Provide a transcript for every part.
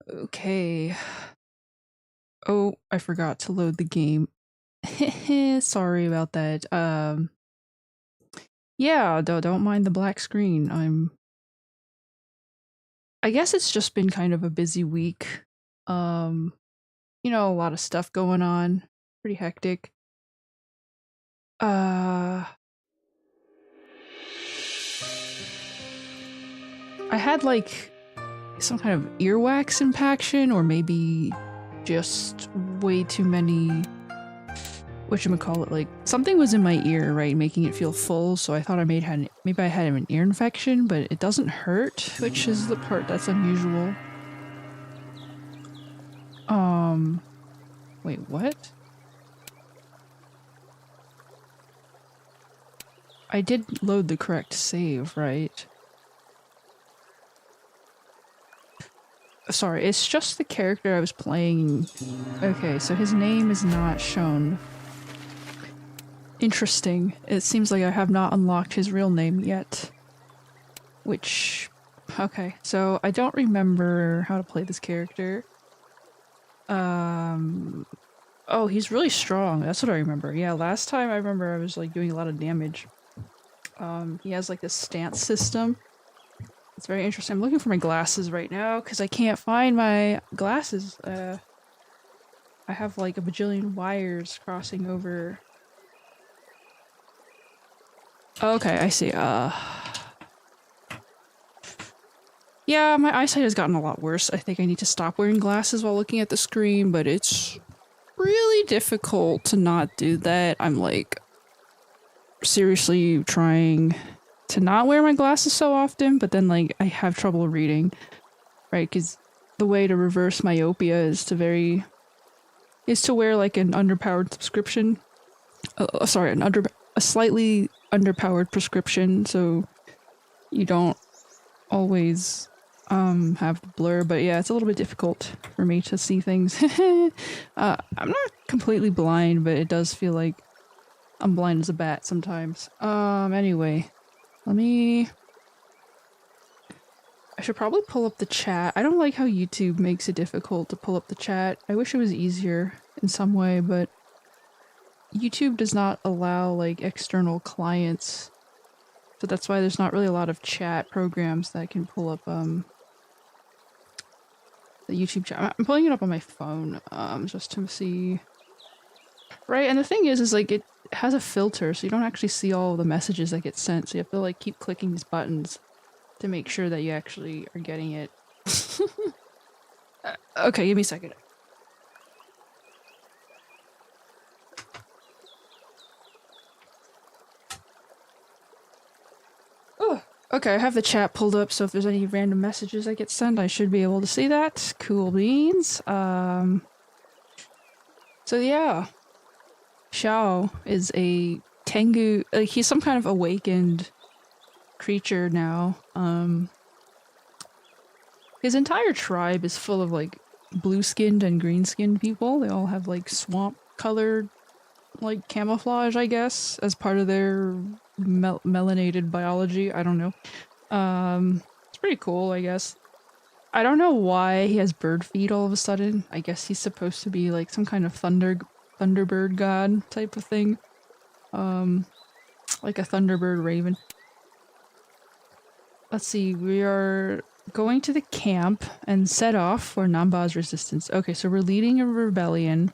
Okay. Oh, I forgot to load the game. Sorry about that. Yeah, don't mind the black screen. I guess it's just been kind of a busy week. Um, a lot of stuff going on. Pretty hectic. Uh I had like some kind of earwax impaction or maybe just way too many whatchamacallit, like something was in my ear, right, making it feel full, so I thought maybe I had an ear infection, but it doesn't hurt, which is the part that's unusual. Um, wait, what? I did load the correct save, right? Sorry, it's just the character I was playing. Okay, so his name is not shown. Interesting. It seems like I have not unlocked his real name yet. Which... Okay, so I don't remember how to play this character. Oh, he's really strong. That's what I remember. Yeah, last time I remember I was like doing a lot of damage. He has like this stance system. It's very interesting. I'm looking for my glasses right now because I can't find my glasses. I have like a bajillion wires crossing over. Okay, I see. Yeah, my eyesight has gotten a lot worse. I think I need to stop wearing glasses while looking at the screen, but it's really difficult to not do that. I'm like seriously trying to not wear my glasses so often, but then like I have trouble reading, right? Because the way to reverse myopia is to wear like an underpowered subscription. Sorry, a slightly underpowered prescription, so you don't always have the blur. But yeah, it's a little bit difficult for me to see things. I'm not completely blind, but it does feel like I'm blind as a bat sometimes. Anyway, I should probably pull up the chat. I don't like how YouTube makes it difficult to pull up the chat. I wish it was easier in some way, but YouTube does not allow like external clients. So that's why there's not really a lot of chat programs that can pull up the YouTube chat. I'm pulling it up on my phone just to see. Right, and the thing is like it has a filter, so you don't actually see all the messages that get sent. So you have to like keep clicking these buttons to make sure that you actually are getting it. Okay, give me a second. Oh, okay, I have the chat pulled up, so if there's any random messages that get sent, I should be able to see that. Cool beans. So yeah. Xiao is a Tengu, like he's some kind of awakened creature now. His entire tribe is full of like blue-skinned and green-skinned people. They all have like swamp-colored like camouflage, I guess, as part of their melanated biology. I don't know. It's pretty cool, I guess. I don't know why he has bird feet all of a sudden. I guess he's supposed to be like some kind of thunderbird god type of thing. Like a thunderbird raven. Let's see, we are going to the camp and set off for Namba's resistance. Okay, so we're leading a rebellion.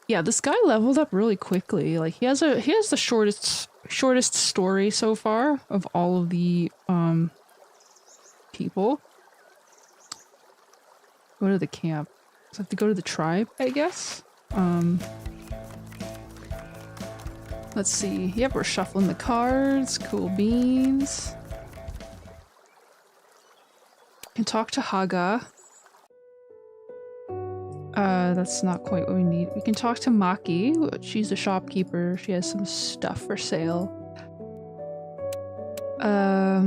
Yeah, this guy leveled up really quickly. Like he has the shortest story so far of all of the people. Go to the camp. So I have to go to the tribe, I guess. Let's see. Yep, we're shuffling the cards. Cool beans. Can talk to Haga. That's not quite what we need. We can talk to Maki. She's a shopkeeper. She has some stuff for sale. I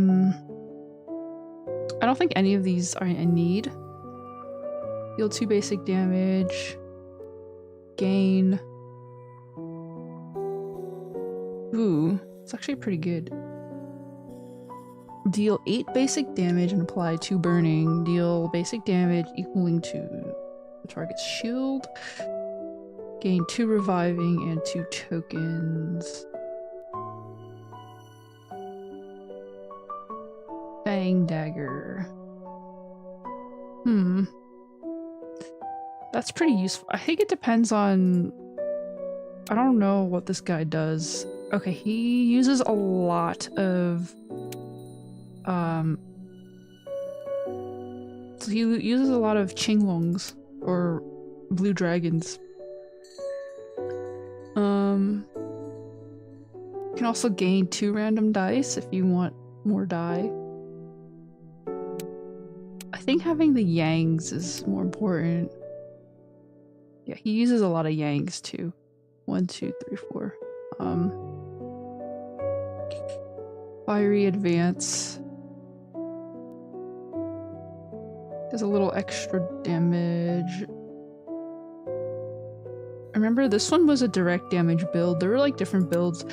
don't think any of these are in need. Deal 2 basic damage. Gain. Ooh, it's actually pretty good. Deal 8 basic damage and apply 2 burning. Deal basic damage equaling to the target's shield. Gain 2 reviving and 2 tokens. Fang dagger. That's pretty useful. I think it depends on... I don't know what this guy does. Okay, he uses a lot of... So he uses a lot of Qinglongs, or blue dragons. You can also gain 2 random dice if you want more die. I think having the Yangs is more important. Yeah, he uses a lot of Yangs too. 1, 2, 3, 4. Fiery advance. Does a little extra damage. I remember this one was a direct damage build. There were like different builds.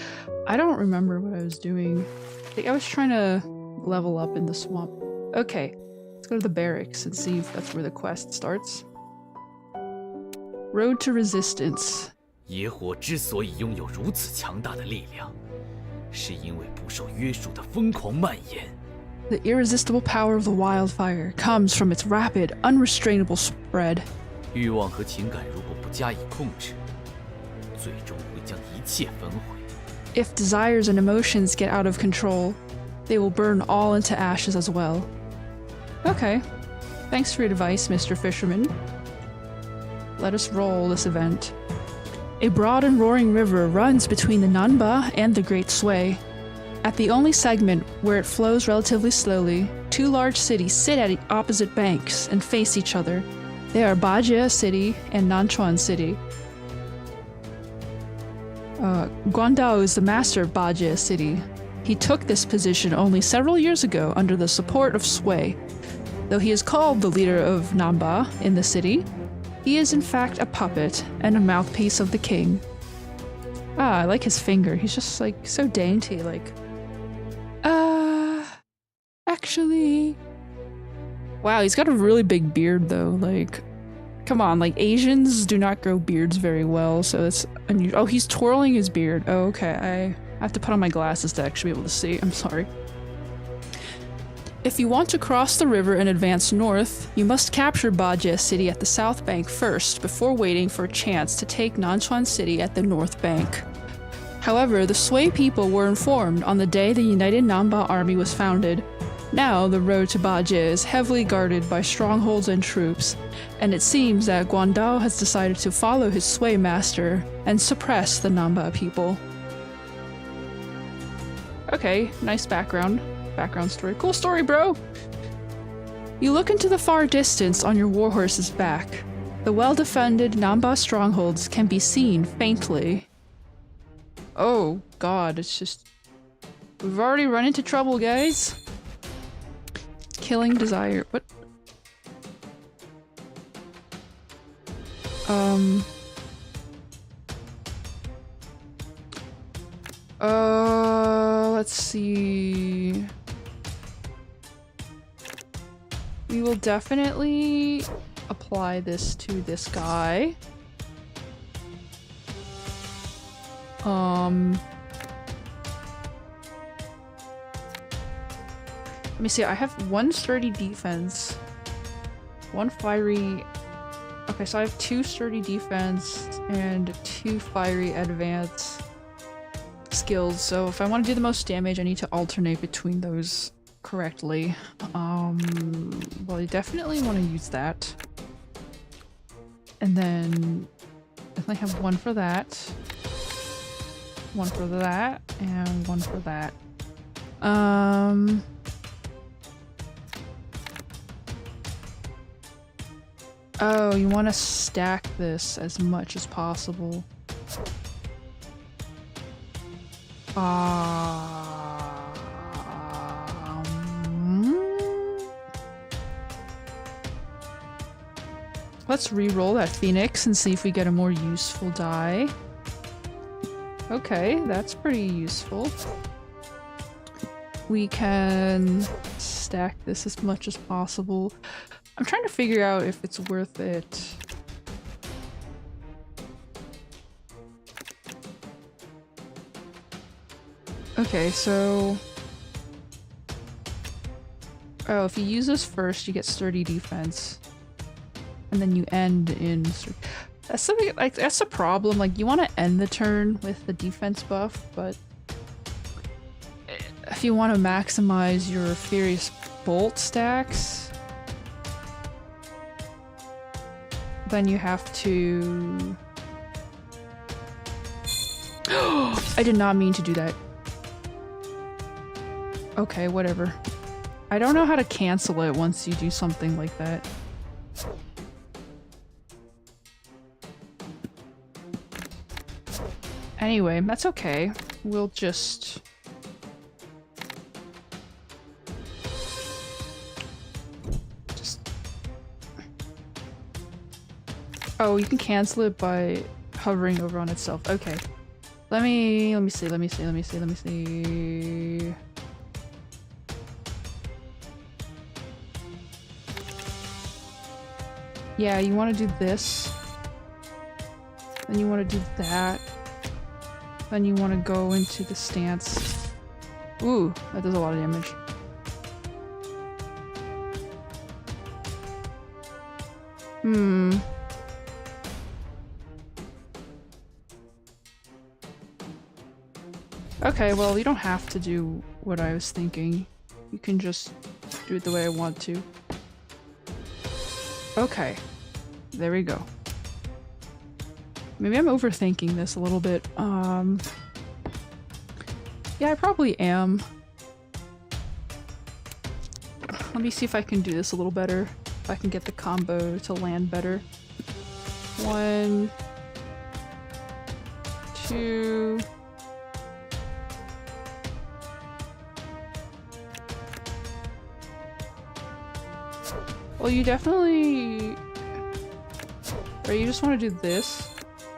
I don't remember what I was doing. I think I was trying to level up in the swamp. Okay, let's go to the barracks and see if that's where the quest starts. Road to Resistance. 野火之所以拥有如此强大的力量，是因为不受约束的疯狂蔓延。 The irresistible power of the wildfire comes from its rapid, unrestrainable spread. 欲望和情感如果不加以控制，最终会将一切焚毁。 If desires and emotions get out of control, they will burn all into ashes as well. Okay. Thanks for your advice, Mr. Fisherman. Let us roll this event. A broad and roaring river runs between the Nanba and the Great Sui. At the only segment where it flows relatively slowly, 2 large cities sit at opposite banks and face each other. They are Bajie City and Nanchuan City. Guandao is the master of Bajie City. He took this position only several years ago under the support of Sui. Though he is called the leader of Nanba in the city, he is in fact a puppet and a mouthpiece of the king. Ah, I like his finger. He's just like so dainty, like... Actually... Wow, he's got a really big beard though, like... Come on, like Asians do not grow beards very well, so that's unusual. Oh, he's twirling his beard. Oh, okay, I have to put on my glasses to actually be able to see. I'm sorry. If you want to cross the river and advance north, you must capture Bajie City at the south bank first before waiting for a chance to take Nanchuan City at the north bank. However, the Sui people were informed on the day the United Nanba Army was founded. Now, the road to Bajie is heavily guarded by strongholds and troops, and it seems that Guandao has decided to follow his Sui master and suppress the Nanba people. Okay, nice background story. Cool story, bro! You look into the far distance on your warhorse's back. The well-defended Nanba strongholds can be seen faintly. Oh god, it's just... We've already run into trouble, guys. Killing desire. What? Let's see. We will definitely apply this to this guy. Let me see, I have 1 sturdy defense, 1 fiery... Okay, so I have 2 sturdy defense and 2 fiery advance skills, so if I want to do the most damage, I need to alternate between those correctly. Well, I definitely want to use that. And then definitely have 1 for that, 1 for that, and 1 for that. Oh, you want to stack this as much as possible. Let's re-roll that Phoenix and see if we get a more useful die. Okay, that's pretty useful. we can stack this as much as possible. I'm trying to figure out if it's worth it. Okay, so... Oh, if you use this first, you get sturdy defense. And then you end in... That's something, like, that's a problem. Like, you want to end the turn with the defense buff, but... If you want to maximize your Furious Bolt stacks... Then you have to... I did not mean to do that. Okay, whatever. I don't know how to cancel it once you do something like that. Anyway, that's okay. We'll just... Oh, you can cancel it by hovering over on itself. Okay. Let me see. Yeah, you want to do this. Then you want to do that. Then you want to go into the stance. Ooh, that does a lot of damage. Okay, well, you don't have to do what I was thinking. You can just do it the way I want to. Okay. There we go. Maybe I'm overthinking this a little bit. Yeah, I probably am. Let me see if I can do this a little better. If I can get the combo to land better. 1, 2... Well, you definitely... Or you just want to do this?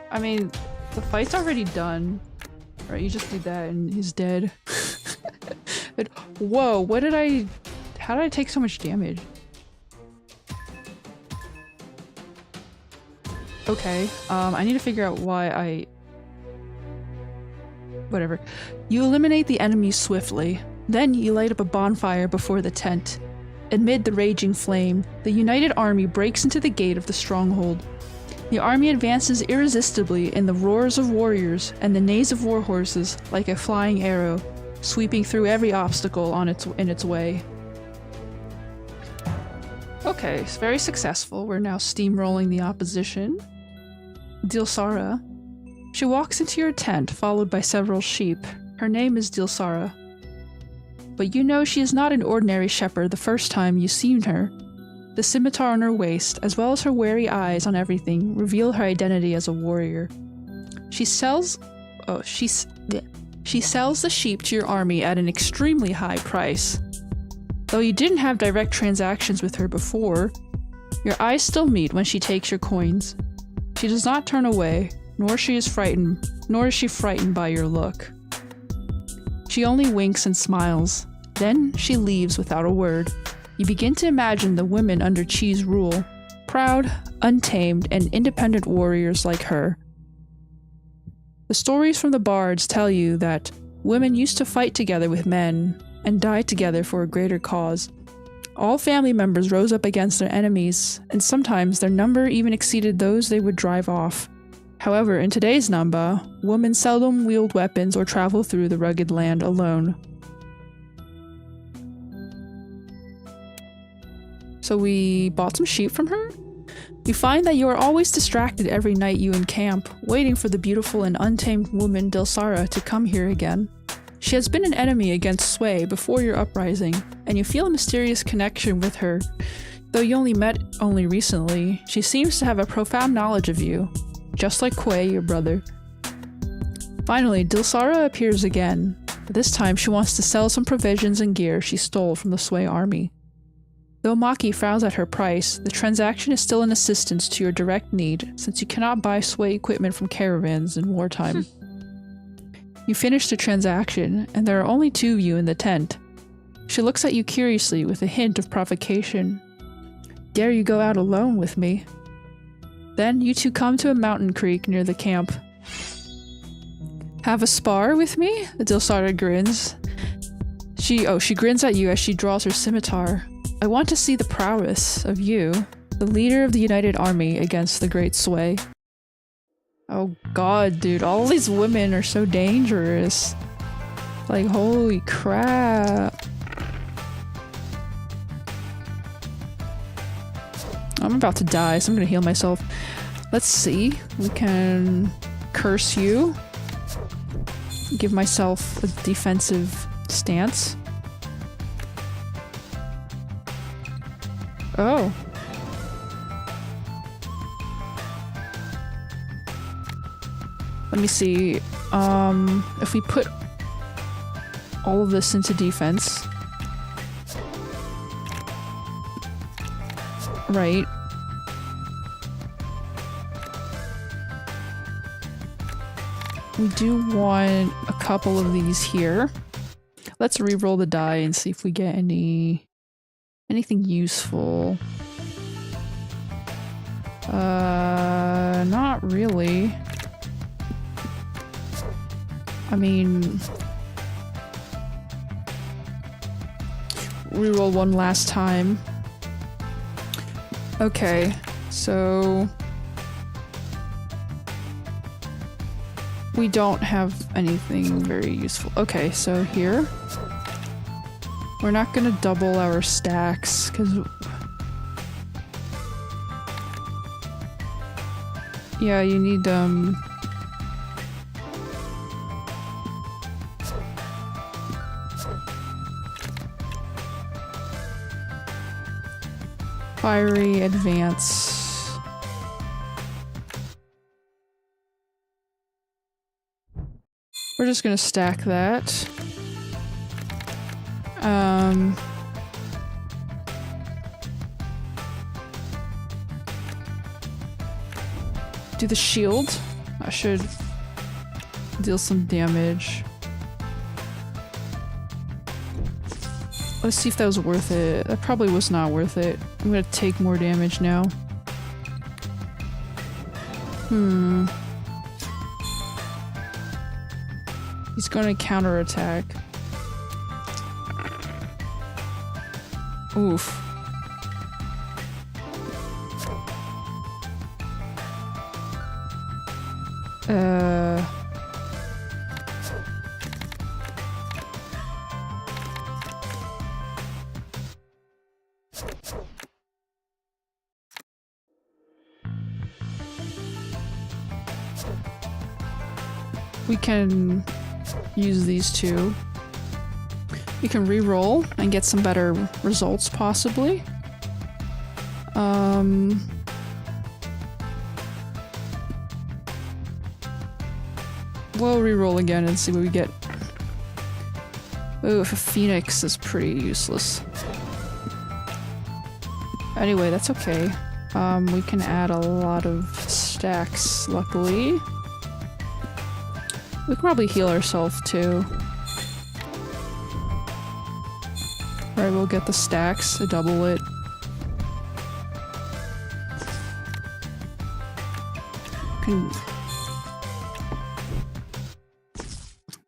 I mean, the fight's already done. Right, you just do that and he's dead. But, whoa, what did I... How did I take so much damage? Okay, I need to figure out why I... Whatever. You eliminate the enemies swiftly. Then you light up a bonfire before the tent. Amid the raging flame, the united army breaks into the gate of the stronghold. The army advances irresistibly in the roars of warriors and the neighs of war horses like a flying arrow, sweeping through every obstacle in its way. Okay, it's very successful. We're now steamrolling the opposition. Dilsara. She walks into your tent, followed by several sheep. Her name is Dilsara. But you know she is not an ordinary shepherd the first time you've seen her. The scimitar on her waist, as well as her wary eyes on everything, reveal her identity as a warrior. She sells the sheep to your army at an extremely high price. Though you didn't have direct transactions with her before, your eyes still meet when she takes your coins. She does not turn away, nor is she frightened by your look. She only winks and smiles. Then she leaves without a word. You begin to imagine the women under Chi's rule, proud, untamed, and independent warriors like her. The stories from the bards tell you that women used to fight together with men and die together for a greater cause. All family members rose up against their enemies, and sometimes their number even exceeded those they would drive off. However, in today's Namba, women seldom wield weapons or travel through the rugged land alone. So we bought some sheep from her? You find that you are always distracted every night you encamp, waiting for the beautiful and untamed woman Dilsara to come here again. She has been an enemy against Sway before your uprising, and you feel a mysterious connection with her. Though you only met recently, she seems to have a profound knowledge of you. Just like Quay, your brother. Finally, Dilsara appears again. This time she wants to sell some provisions and gear she stole from the Sway army. Though Maki frowns at her price, the transaction is still an assistance to your direct need, since you cannot buy Sway equipment from caravans in wartime. You finish the transaction, and there are only 2 of you in the tent. She looks at you curiously with a hint of provocation. Dare you go out alone with me? Then you two come to a mountain creek near the camp. Have a spar with me? Dilsara grins. She grins at you as she draws her scimitar. I want to see the prowess of you, the leader of the United Army against the Great Sway. Oh god, dude, all these women are so dangerous. Like, holy crap. I'm about to die, so I'm gonna heal myself. Let's see. We can curse you. Give myself a defensive stance. Oh. Let me see. If we put all of this into defense. Right. We do want a couple of these here. Let's re-roll the die and see if we get anything useful. Not really. I mean, re-roll one last time. Okay, so we don't have anything very useful. Okay, so here we're not gonna double our stacks because yeah, you need fiery advance. We're just gonna stack that. Do the shield. I should deal some damage. Let's see if that was worth it. That probably was not worth it. I'm gonna take more damage now. He's gonna counterattack. Oof. We can use these two. We can re-roll and get some better results, possibly. We'll re-roll again and see what we get. Ooh, if a phoenix is pretty useless. Anyway, that's okay. We can add a lot of stacks, luckily. We can probably heal ourselves too. Alright, we'll get the stacks to double it.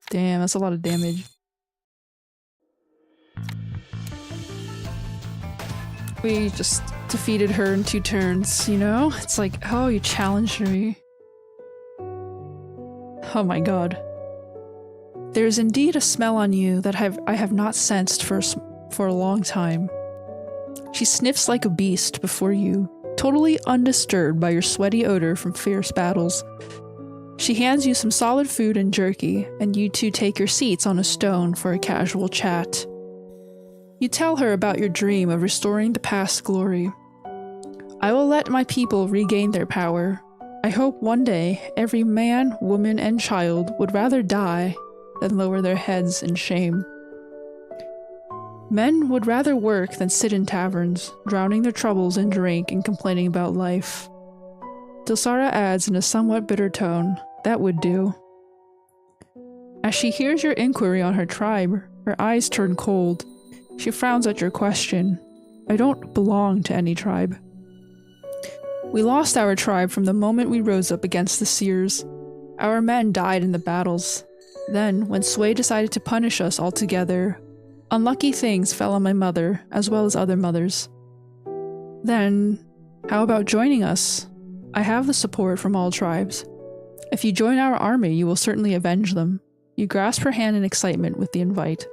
Damn, that's a lot of damage. We just defeated her in 2 turns, you know? It's like, oh, you challenged me. Oh my god. There is indeed a smell on you that I have not sensed for a long time. She sniffs like a beast before you, totally undisturbed by your sweaty odor from fierce battles. She hands you some solid food and jerky, and you two take your seats on a stone for a casual chat. You tell her about your dream of restoring the past glory. I will let my people regain their power. I hope one day every man, woman, and child would rather die than lower their heads in shame. Men would rather work than sit in taverns, drowning their troubles in drink and complaining about life. Dilsara adds in a somewhat bitter tone, that would do. As she hears your inquiry on her tribe, her eyes turn cold. She frowns at your question. I don't belong to any tribe. We lost our tribe from the moment we rose up against the Seers. Our men died in the battles. Then, when Sway decided to punish us altogether, unlucky things fell on my mother, as well as other mothers. Then, how about joining us? I have the support from all tribes. If you join our army, you will certainly avenge them. You grasp her hand in excitement with the invite.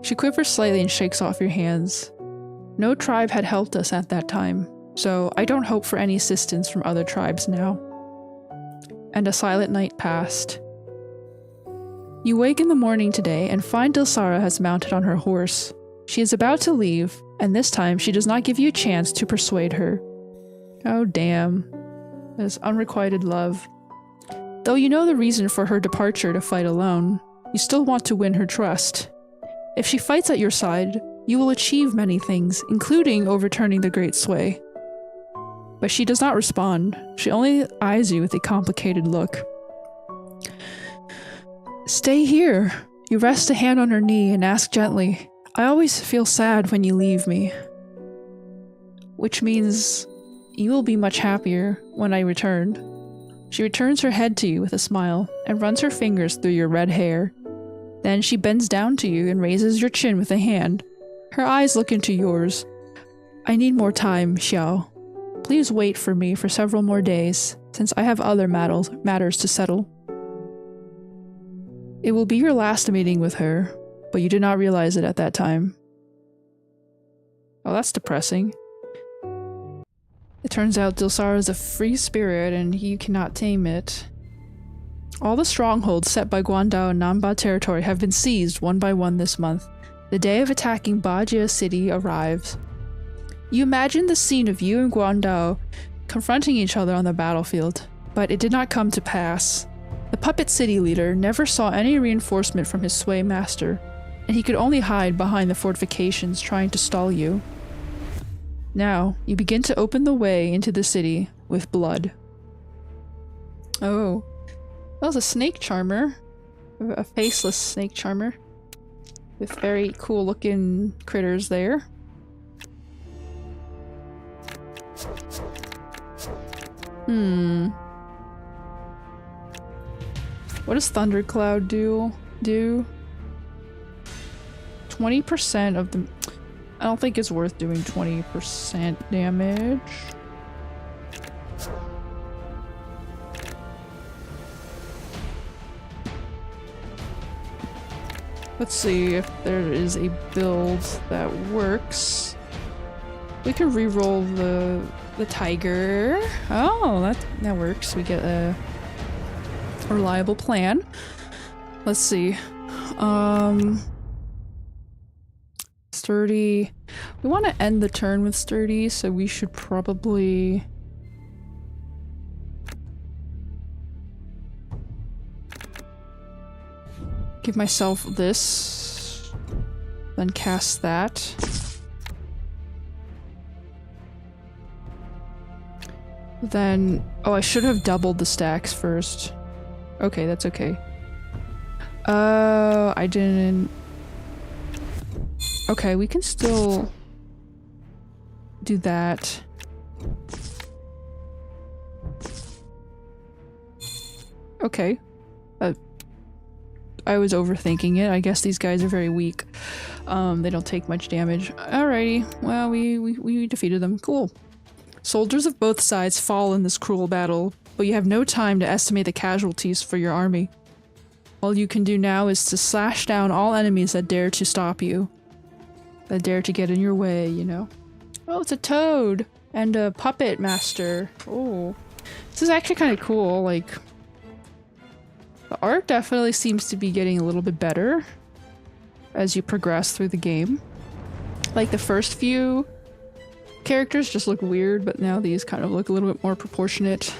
She quivers slightly and shakes off your hands. No tribe had helped us at that time, so I don't hope for any assistance from other tribes now. And a silent night passed. You wake in the morning today and find Dilsara has mounted on her horse. She is about to leave, and this time she does not give you a chance to persuade her. Oh damn. That is unrequited love. Though you know the reason for her departure to fight alone, you still want to win her trust. If she fights at your side, you will achieve many things, including overturning the Great Sway. But she does not respond. She only eyes you with a complicated look. Stay here. You rest a hand on her knee and ask gently, I always feel sad when you leave me. Which means you will be much happier when I return. She returns her head to you with a smile and runs her fingers through your red hair. Then she bends down to you and raises your chin with a hand. Her eyes look into yours. I need more time, Xiao. Please wait for me for several more days, since I have other matters to settle. It will be your last meeting with her, but you did not realize it at that time. Oh, that's depressing. It turns out Dilsara is a free spirit and you cannot tame it. All the strongholds set by Guandao and Namba territory have been seized one by one this month. The day of attacking Bajia City arrives. You imagine the scene of you and Guandao confronting each other on the battlefield, but it did not come to pass. The puppet city leader never saw any reinforcement from his Sway master, and he could only hide behind the fortifications trying to stall you. Now, you begin to open the way into the city with blood. Oh, that was a snake charmer. A faceless snake charmer. With very cool looking critters there. What does Thundercloud do? 20% of the... I don't think it's worth doing 20% damage. Let's see if there is a build that works. We can re-roll the tiger. Oh, that works. We get a reliable plan. Let's see. Sturdy. We want to end the turn with sturdy, so we should probably... give myself this, then cast that. Then, oh, I should have doubled the stacks first. Okay, that's okay. I didn't... Okay, we can still do that. Okay. I was overthinking it. I guess these guys are very weak. They don't take much damage. Alrighty. Well, we defeated them. Cool. Soldiers of both sides fall in this cruel battle, but you have no time to estimate the casualties for your army. All you can do now is to slash down all enemies that dare to stop you. That dare to get in your way, you know. Oh, it's a toad! And a puppet master. Oh. This is actually kind of cool, like... The art definitely seems to be getting a little bit better as you progress through the game. Like the first few characters just look weird, but now these kind of look a little bit more proportionate.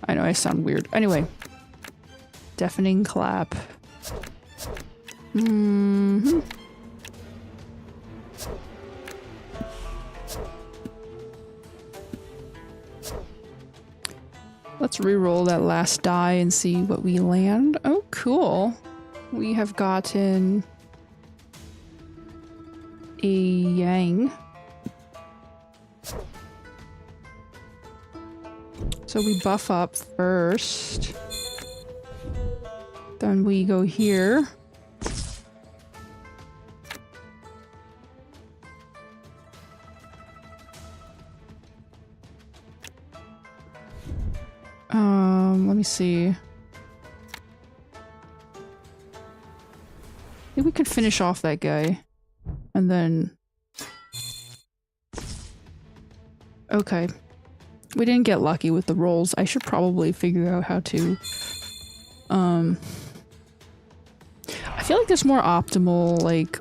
I know I sound weird. Anyway. Deafening clap. Let's re-roll that last die and see what we land. Oh, cool. We have gotten a yang. So we buff up first. Then we go here. Let me see. I think we could finish off that guy. And then... Okay. We didn't get lucky with the rolls. I should probably figure out how to... I feel like there's more optimal, like,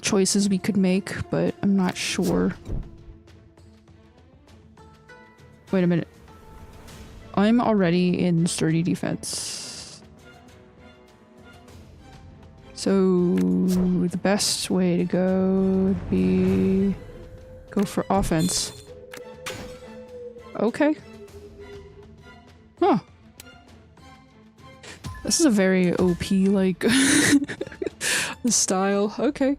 choices we could make, but I'm not sure. Wait a minute. I'm already in sturdy defense. So the best way to go would be go for offense. Okay. Huh. This is a very OP like style. Okay.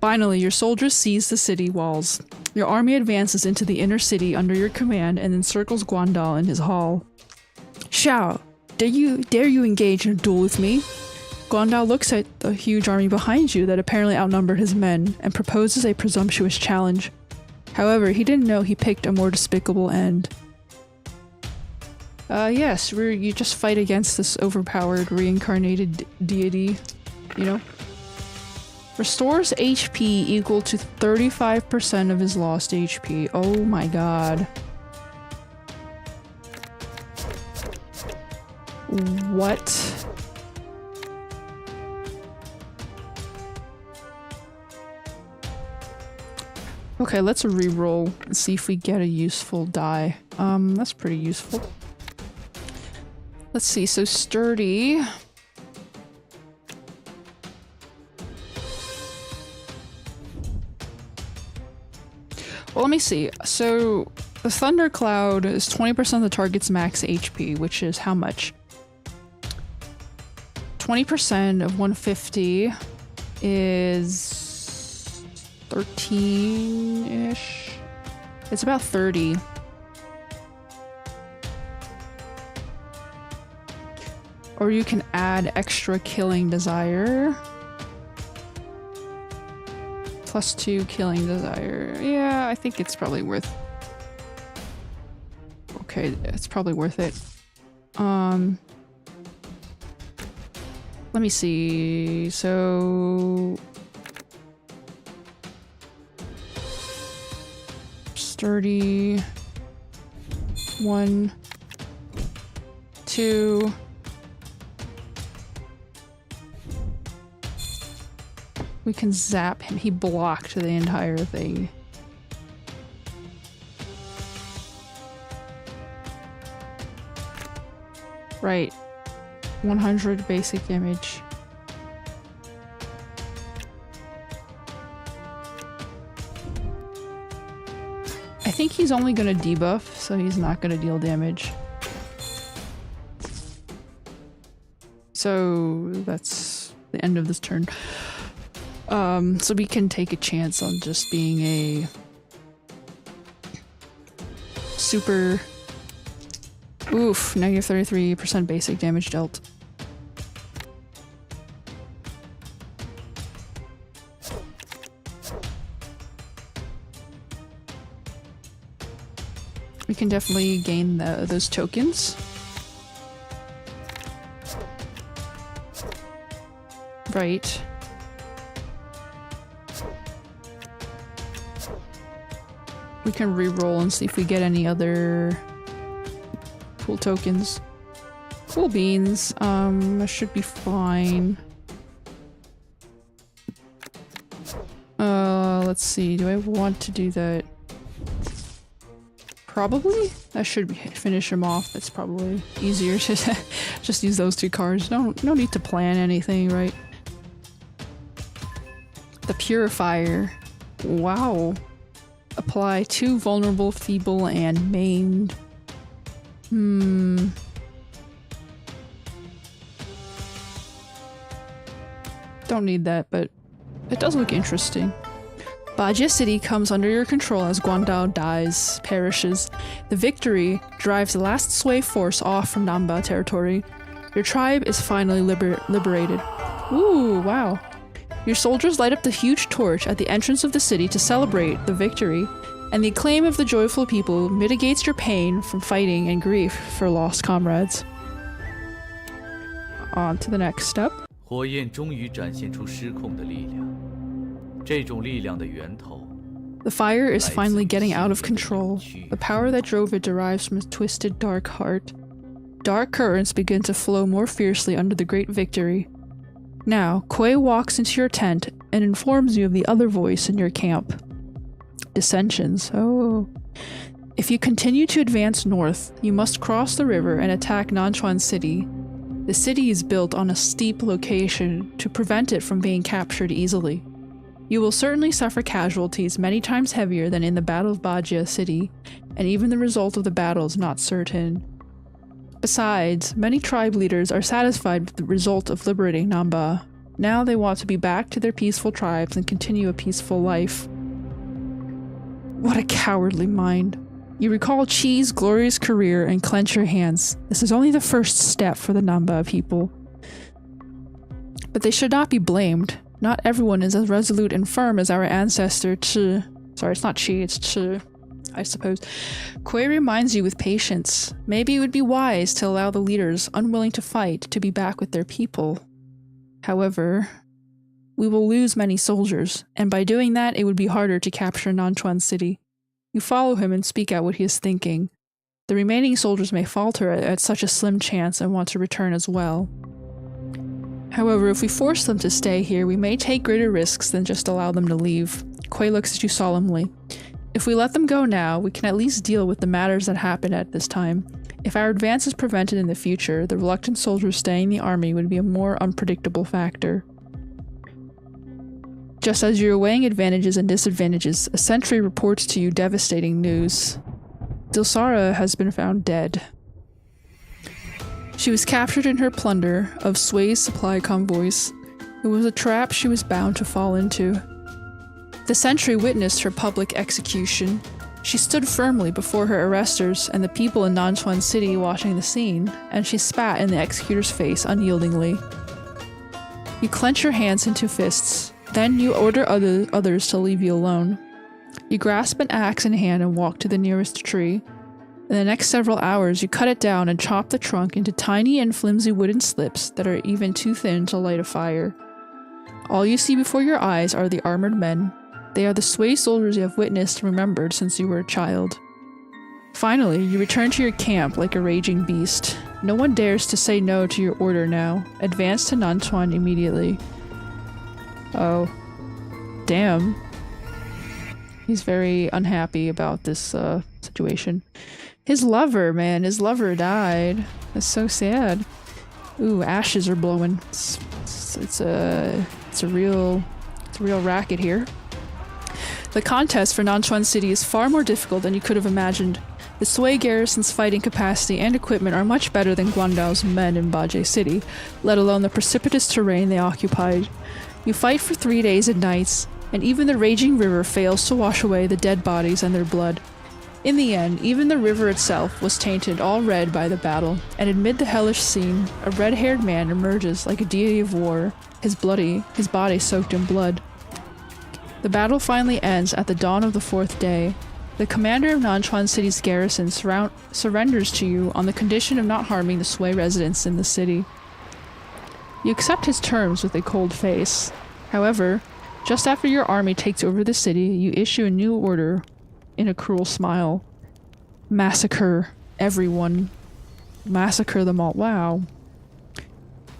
Finally, your soldiers seize the city walls. Your army advances into the inner city under your command and encircles Guandal in his hall. Xiao, dare you engage in a duel with me? Guandal looks at the huge army behind you that apparently outnumbered his men and proposes a presumptuous challenge. However, he didn't know he picked a more despicable end. Yes, you just fight against this overpowered reincarnated deity, you know? Restores HP equal to 35% of his lost HP. Oh my god. What? Okay, let's reroll and see if we get a useful die. That's pretty useful. Let's see, so sturdy. Well, let me see. So the Thundercloud is 20% of the target's max HP, which is how much? 20% of 150 is 13-ish. It's about 30. Or you can add extra killing desire. +2 killing desire. Yeah, I think it's probably worth... Okay, it's probably worth it. Let me see. So... Sturdy... 1... 2... We can zap him. He blocked the entire thing. Right. 100 basic damage. I think he's only gonna debuff, so he's not gonna deal damage. So that's the end of this turn. So we can take a chance on just being a super... Oof, negative 33% basic damage dealt. We can definitely gain those tokens. Right. We can re-roll and see if we get any other cool tokens. Cool beans. That should be fine. Let's see. Do I want to do that? Probably? That should finish him off. That's probably easier to just use those two cards. No need to plan anything, right? The Purifier. Wow. Apply 2 vulnerable, feeble, and maimed. Don't need that, but it does look interesting. Bajie City comes under your control as Guandao perishes. The victory drives the last Sui force off from Namba territory. Your tribe is finally liberated. Ooh, wow. Your soldiers light up the huge torch at the entrance of the city to celebrate the victory, and the acclaim of the joyful people mitigates your pain from fighting and grief for lost comrades. On to the next step. 火焰终于展现出失控的力量，这种力量的源头 The fire is finally getting out of control. The power that drove it derives from a twisted dark heart. Dark currents begin to flow more fiercely under the great victory. Now, Kuei walks into your tent and informs you of the other voice in your camp. Dissensions. Oh. If you continue to advance north, you must cross the river and attack Nanchuan City. The city is built on a steep location to prevent it from being captured easily. You will certainly suffer casualties many times heavier than in the Battle of Bajie City, and even the result of the battle is not certain. Besides, many tribe leaders are satisfied with the result of liberating Namba. Now they want to be back to their peaceful tribes and continue a peaceful life. What a cowardly mind. You recall Chi's glorious career and clench your hands. This is only the first step for the Namba people. But they should not be blamed. Not everyone is as resolute and firm as our ancestor Chi. Sorry, it's not Chi, it's Chi, I suppose. Kuei reminds you with patience. Maybe it would be wise to allow the leaders unwilling to fight to be back with their people. However, we will lose many soldiers, and by doing that it would be harder to capture Nanchuan City. You follow him and speak out what he is thinking. The remaining soldiers may falter at such a slim chance and want to return as well. However, if we force them to stay here, we may take greater risks than just allow them to leave. Kuei looks at you solemnly. If we let them go now, we can at least deal with the matters that happen at this time. If our advance is prevented in the future, the reluctant soldiers staying in the army would be a more unpredictable factor. Just as you're weighing advantages and disadvantages, a sentry reports to you devastating news. Dilsara has been found dead. She was captured in her plunder of Sui's supply convoys. It was a trap she was bound to fall into. The sentry witnessed her public execution. She stood firmly before her arresters and the people in Nanchuan City watching the scene, and she spat in the executor's face unyieldingly. You clench your hands into fists. Then you order others to leave you alone. You grasp an axe in hand and walk to the nearest tree. In the next several hours, you cut it down and chop the trunk into tiny and flimsy wooden slips that are even too thin to light a fire. All you see before your eyes are the armored men. They are the Sui soldiers you have witnessed and remembered since you were a child. Finally, you return to your camp like a raging beast. No one dares to say no to your order now. Advance to Nanchuan immediately. Oh. Damn. He's very unhappy about this situation. His lover, man. His lover died. That's so sad. Ooh, ashes are blowing. It's a real racket here. The contest for Nanchuan City is far more difficult than you could have imagined. The Sui garrison's fighting capacity and equipment are much better than Guandao's men in Bajie City, let alone the precipitous terrain they occupied. You fight for 3 days and nights, and even the raging river fails to wash away the dead bodies and their blood. In the end, even the river itself was tainted all red by the battle, and amid the hellish scene, a red-haired man emerges like a deity of war, his body soaked in blood. The battle finally ends at the dawn of the 4th day. The commander of Nanchuan City's garrison surrenders to you on the condition of not harming the Sui residents in the city. You accept his terms with a cold face. However, just after your army takes over the city, you issue a new order in a cruel smile. Massacre everyone. Massacre them all. Wow.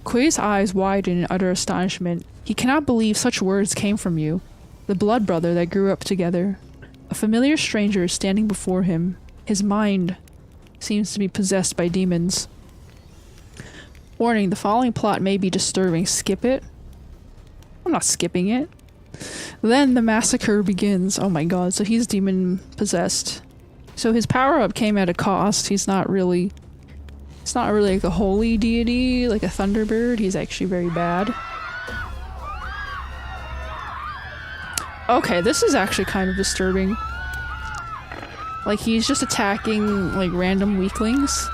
Kuei's eyes widen in utter astonishment. He cannot believe such words came from you, the blood brother that grew up together. A familiar stranger is standing before him. His mind seems to be possessed by demons. Warning, the following plot may be disturbing. Skip it. I'm not skipping it. Then the massacre begins. Oh my god, so he's demon possessed. So his power-up came at a cost. He's not really like a holy deity, like a thunderbird. He's actually very bad. Okay, this is actually kind of disturbing. Like, he's just attacking, like, random weaklings.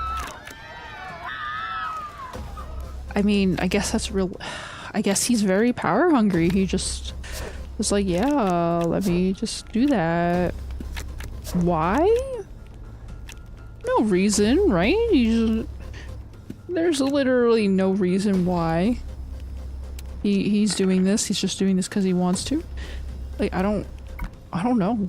I mean, I guess that's real. I guess he's very power hungry. He just was like, yeah, let me just do that. Why? No reason, right? There's literally no reason why he's doing this. He's just doing this because he wants to. Like, I don't know.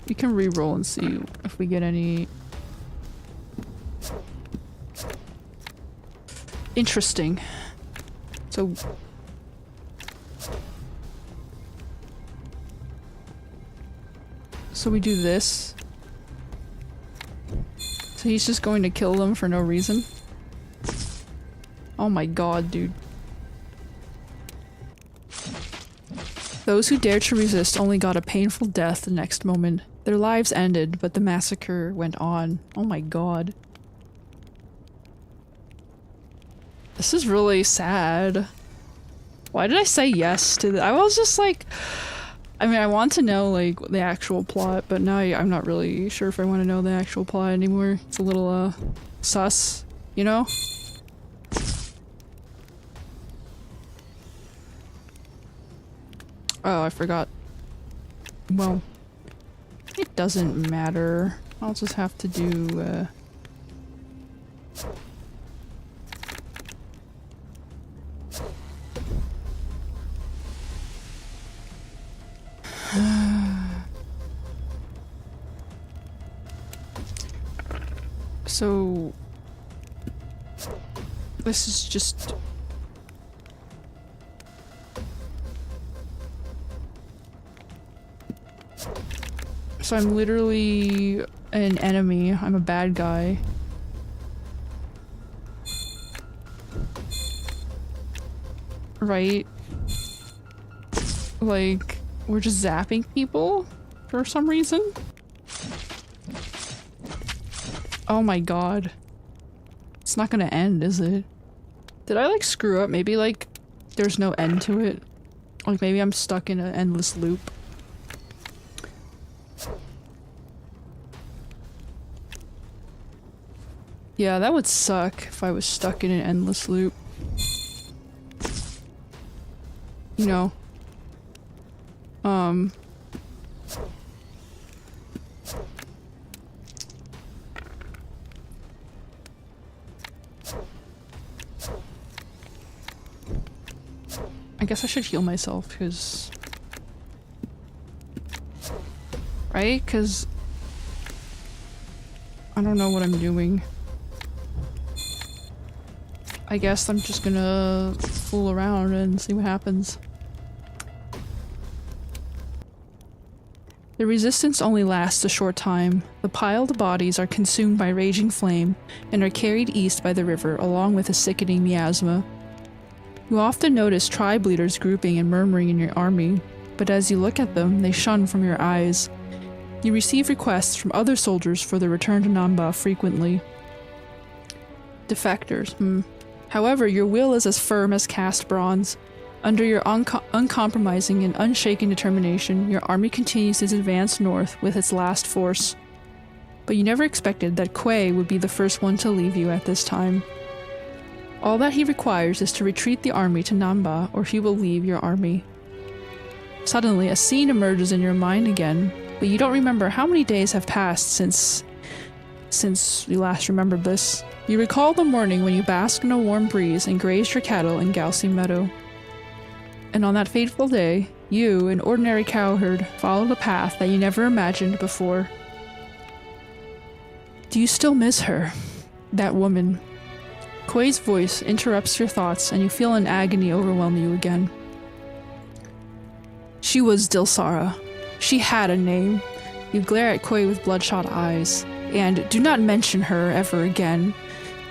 We can re-roll and see if we get any interesting. So we do this. So he's just going to kill them for no reason. Oh my god, dude. Those who dared to resist only got a painful death the next moment. Their lives ended, but the massacre went on. Oh my god. This is really sad. Why did I say yes to that? I was just like... I mean, I want to know, like, the actual plot, but now I'm not really sure if I want to know the actual plot anymore. It's a little, sus, you know? Oh, I forgot. Well, it doesn't matter. I'll just have to do, So... This is just... So I'm literally an enemy. I'm a bad guy. Right? Like, we're just zapping people for some reason? Oh my god. It's not gonna end, is it? Did I, like, screw up? Maybe, like, there's no end to it? Like, maybe I'm stuck in an endless loop. Yeah, that would suck if I was stuck in an endless loop. You know. I guess I should heal myself, because... Right? Because... I don't know what I'm doing. I guess I'm just gonna fool around and see what happens. The resistance only lasts a short time. The piled bodies are consumed by raging flame and are carried east by the river along with a sickening miasma. You often notice tribe leaders grouping and murmuring in your army, but as you look at them, they shun from your eyes. You receive requests from other soldiers for the return to Namba frequently. Defectors, However, your will is as firm as cast bronze. Under your uncompromising and unshaken determination, your army continues its advance north with its last force. But you never expected that Kuei would be the first one to leave you at this time. All that he requires is to retreat the army to Namba, or he will leave your army. Suddenly, a scene emerges in your mind again, but you don't remember how many days have passed since you last remembered this. You recall the morning when you basked in a warm breeze and grazed your cattle in Gaussy Meadow. And on that fateful day, you, an ordinary cowherd, followed a path that you never imagined before. Do you still miss her? That woman. Kuei's voice interrupts your thoughts and you feel an agony overwhelm you again. She was Dilsara. She had a name. You glare at Kuei with bloodshot eyes. And do not mention her ever again.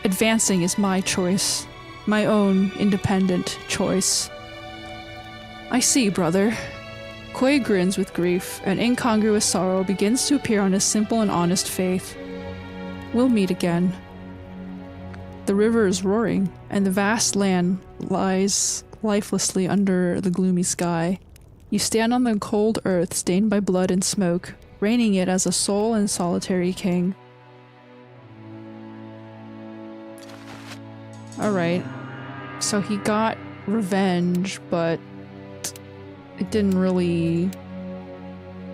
Advancing is my choice. My own independent choice. I see, brother. Kuei grins with grief, and incongruous sorrow begins to appear on his simple and honest face. We'll meet again. The river is roaring, and the vast land lies lifelessly under the gloomy sky. You stand on the cold earth stained by blood and smoke, reigning it as a sole and solitary king. Alright, so he got revenge, but it didn't really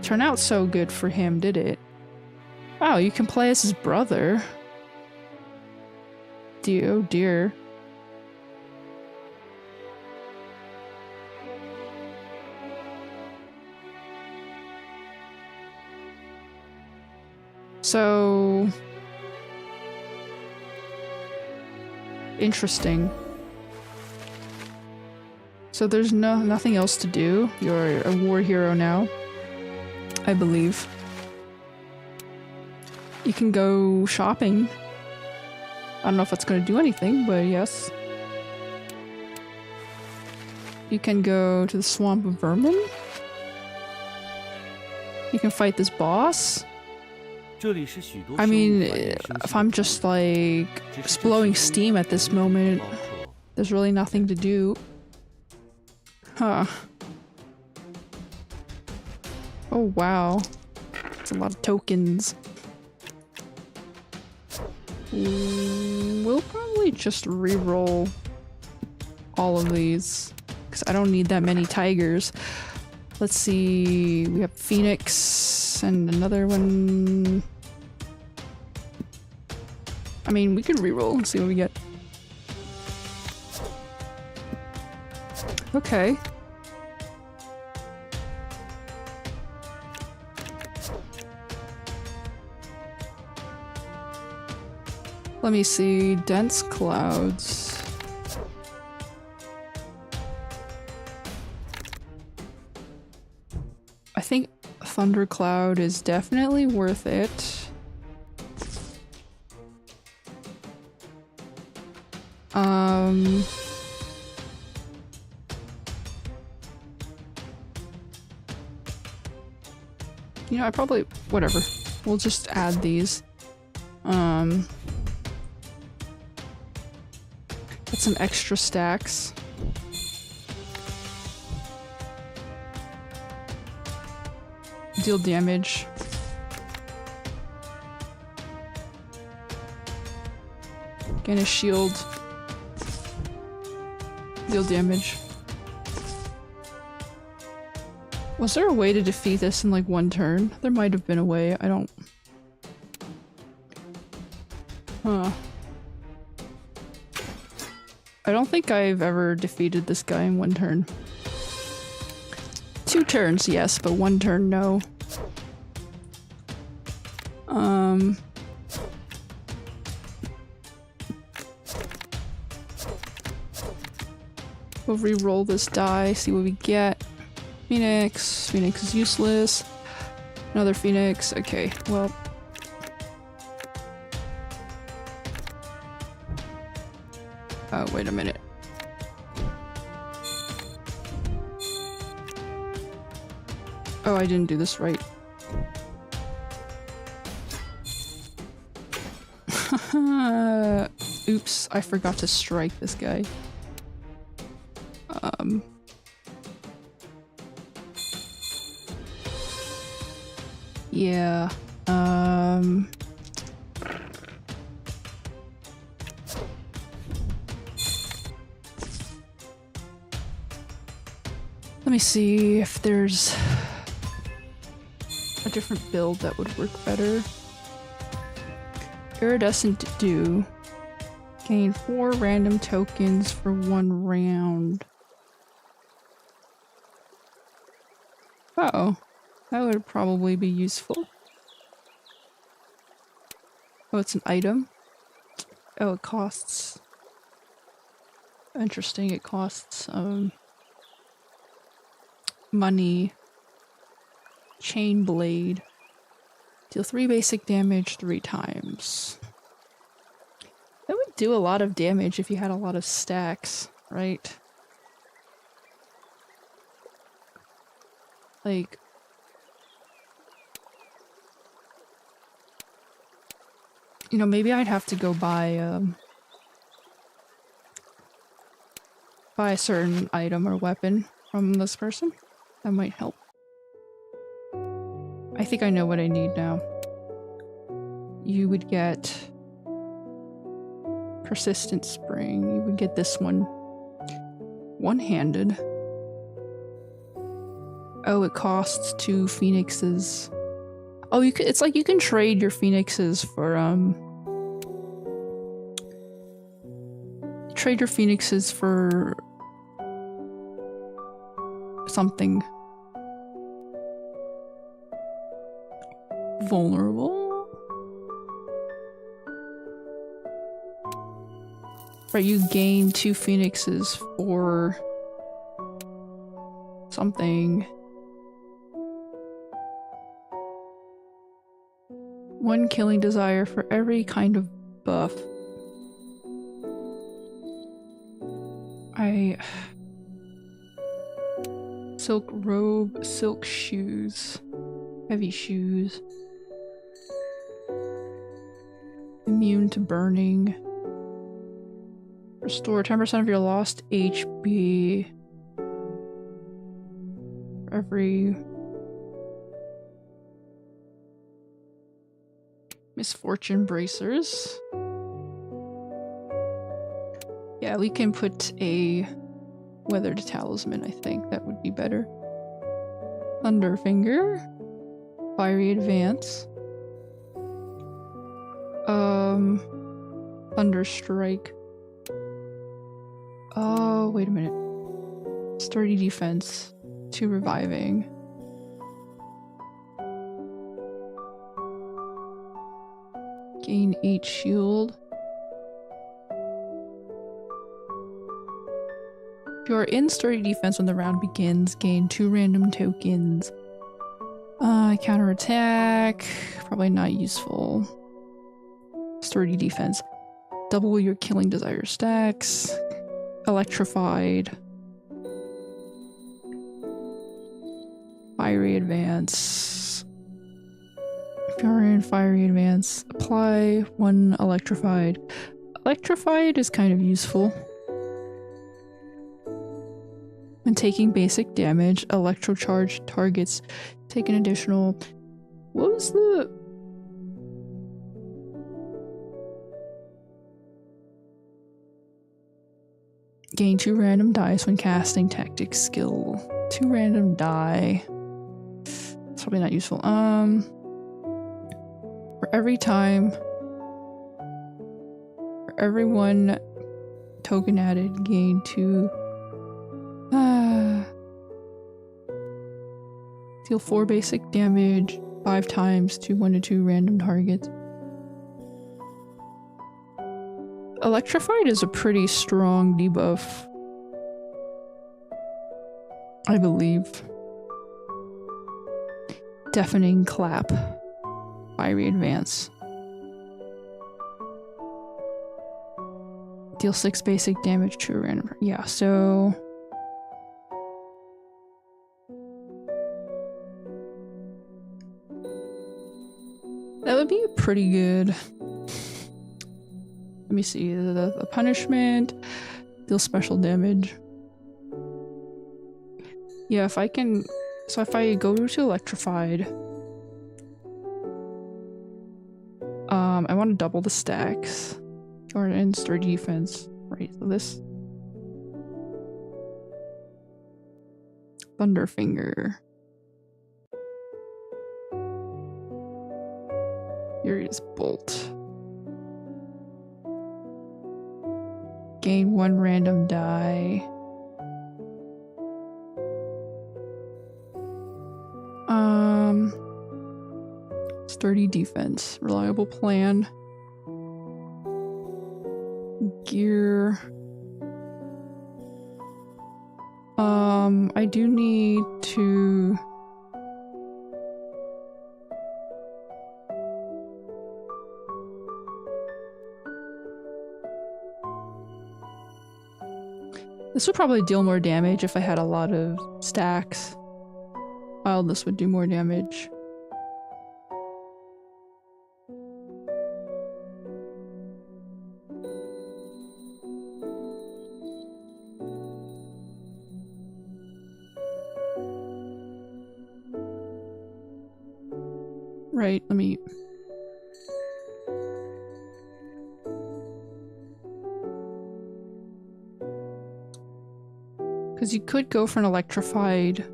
turn out so good for him, did it? Wow, you can play as his brother. Oh dear. So interesting. So there's nothing else to do. You're a war hero now, I believe. You can go shopping. I don't know if that's going to do anything, but yes. You can go to the Swamp of Vermin. You can fight this boss. I mean, if I'm just like blowing steam at this moment, there's really nothing to do. Huh. Oh wow. That's a lot of tokens. We'll probably just re-roll all of these, because I don't need that many tigers. Let's see, we have Phoenix and another one. I mean, we could re-roll and see what we get. Okay. Let me see, dense clouds. I think Thundercloud is definitely worth it. You know, I probably, whatever. We'll just add these. Get some extra stacks. Deal damage. Gain a shield. Deal damage. Was there a way to defeat this in like one turn? There might have been a way, I don't... Huh. I don't think I've ever defeated this guy in one turn. 2 turns, yes, but 1 turn, no. We'll re-roll this die, see what we get. Phoenix. Phoenix is useless. Another Phoenix. Okay, well. Oh, wait a minute. Oh, I didn't do this right. Oops, I forgot to strike this guy. Yeah, let me see if there's a different build that would work better. Iridescent Dew. Gain 4 random tokens for 1 round. Uh-oh. That would probably be useful. Oh, it's an item? Oh, it costs... Interesting, it costs, money. Chain Blade. Deal 3 basic damage 3 times. That would do a lot of damage if you had a lot of stacks, right? Like... You know, maybe I'd have to go buy, buy a certain item or weapon from this person. That might help. I think I know what I need now. You would get Persistent Spring. You would get this one. One-handed. Oh, it costs 2 phoenixes. Oh, you could, it's like you can trade your phoenixes for trade your phoenixes for something. Vulnerable? Right, you gain 2 phoenixes for something. 1 killing desire for every kind of buff. Silk robe, silk shoes, heavy shoes. Immune to burning. Restore 10% of your lost HP. For every misfortune bracers. Yeah, we can put a weathered talisman, I think. That would be better. Thunderfinger. Fiery advance. Thunderstrike. Oh, wait a minute. Sturdy defense. 2 reviving. Gain 8 shield. If you are in sturdy defense when the round begins, gain 2 random tokens. Counterattack. Probably not useful. Sturdy defense. Double your killing desire stacks. Electrified. Fiery advance. If you're in fiery advance, apply 1 electrified. Electrified is kind of useful. When taking basic damage, electrocharged targets take an additional... What was the... Gain 2 random dice when casting tactic skill. 2 random die. It's probably not useful. For every time... For every 1 token added, gain 2... Deal 4 basic damage 5 times to 1 to 2 random targets. Electrified is a pretty strong debuff, I believe. Deafening clap. Fiery advance. Deal 6 basic damage to a random. Yeah, so... That would be pretty good. Let me see. The punishment. Deal special damage. Yeah, if I can... So if I go to electrified... I want to double the stacks. Or in sturdy defense. Right, so this... Thunderfinger. Furious Bolt. Gain 1 random die. Sturdy defense. Reliable plan. Gear. I do need to... This would probably deal more damage if I had a lot of stacks. While this would do more damage. Right, let me... Because you could go for an electrified...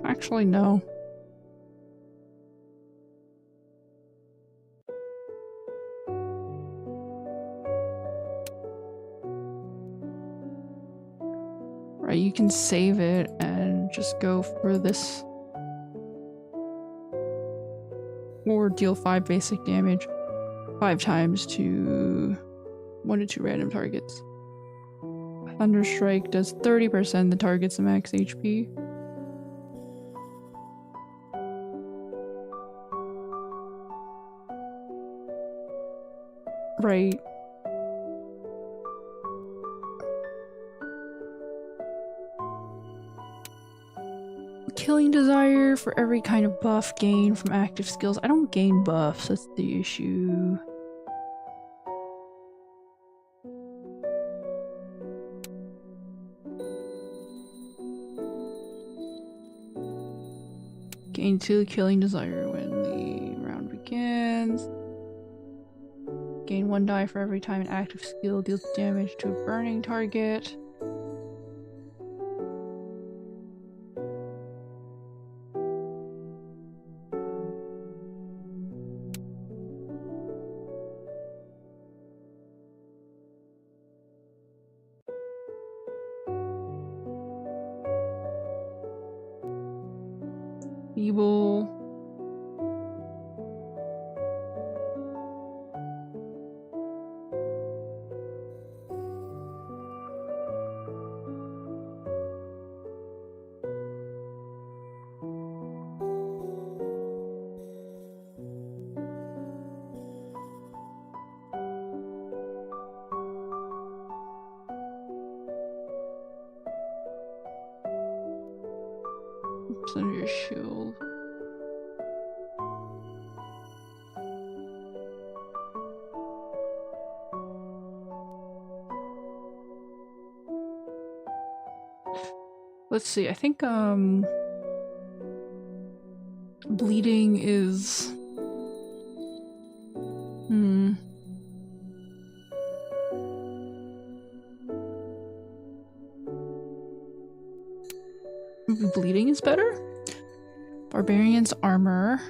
actually no. Right, you can save it and just go for this. Or deal 5 basic damage 5 times to 1 to 2 random targets. Thunderstrike does 30% the target's max HP. Right. Killing Desire for every kind of buff gained from active skills. I don't gain buffs, that's the issue. Gain 2 Killing Desire when the round begins. Gain 1 die for every time an active skill deals damage to a burning target. Feeble. Oops, under your shield. Let's see, I think, bleeding is... Bleeding is better? Barbarian's armor.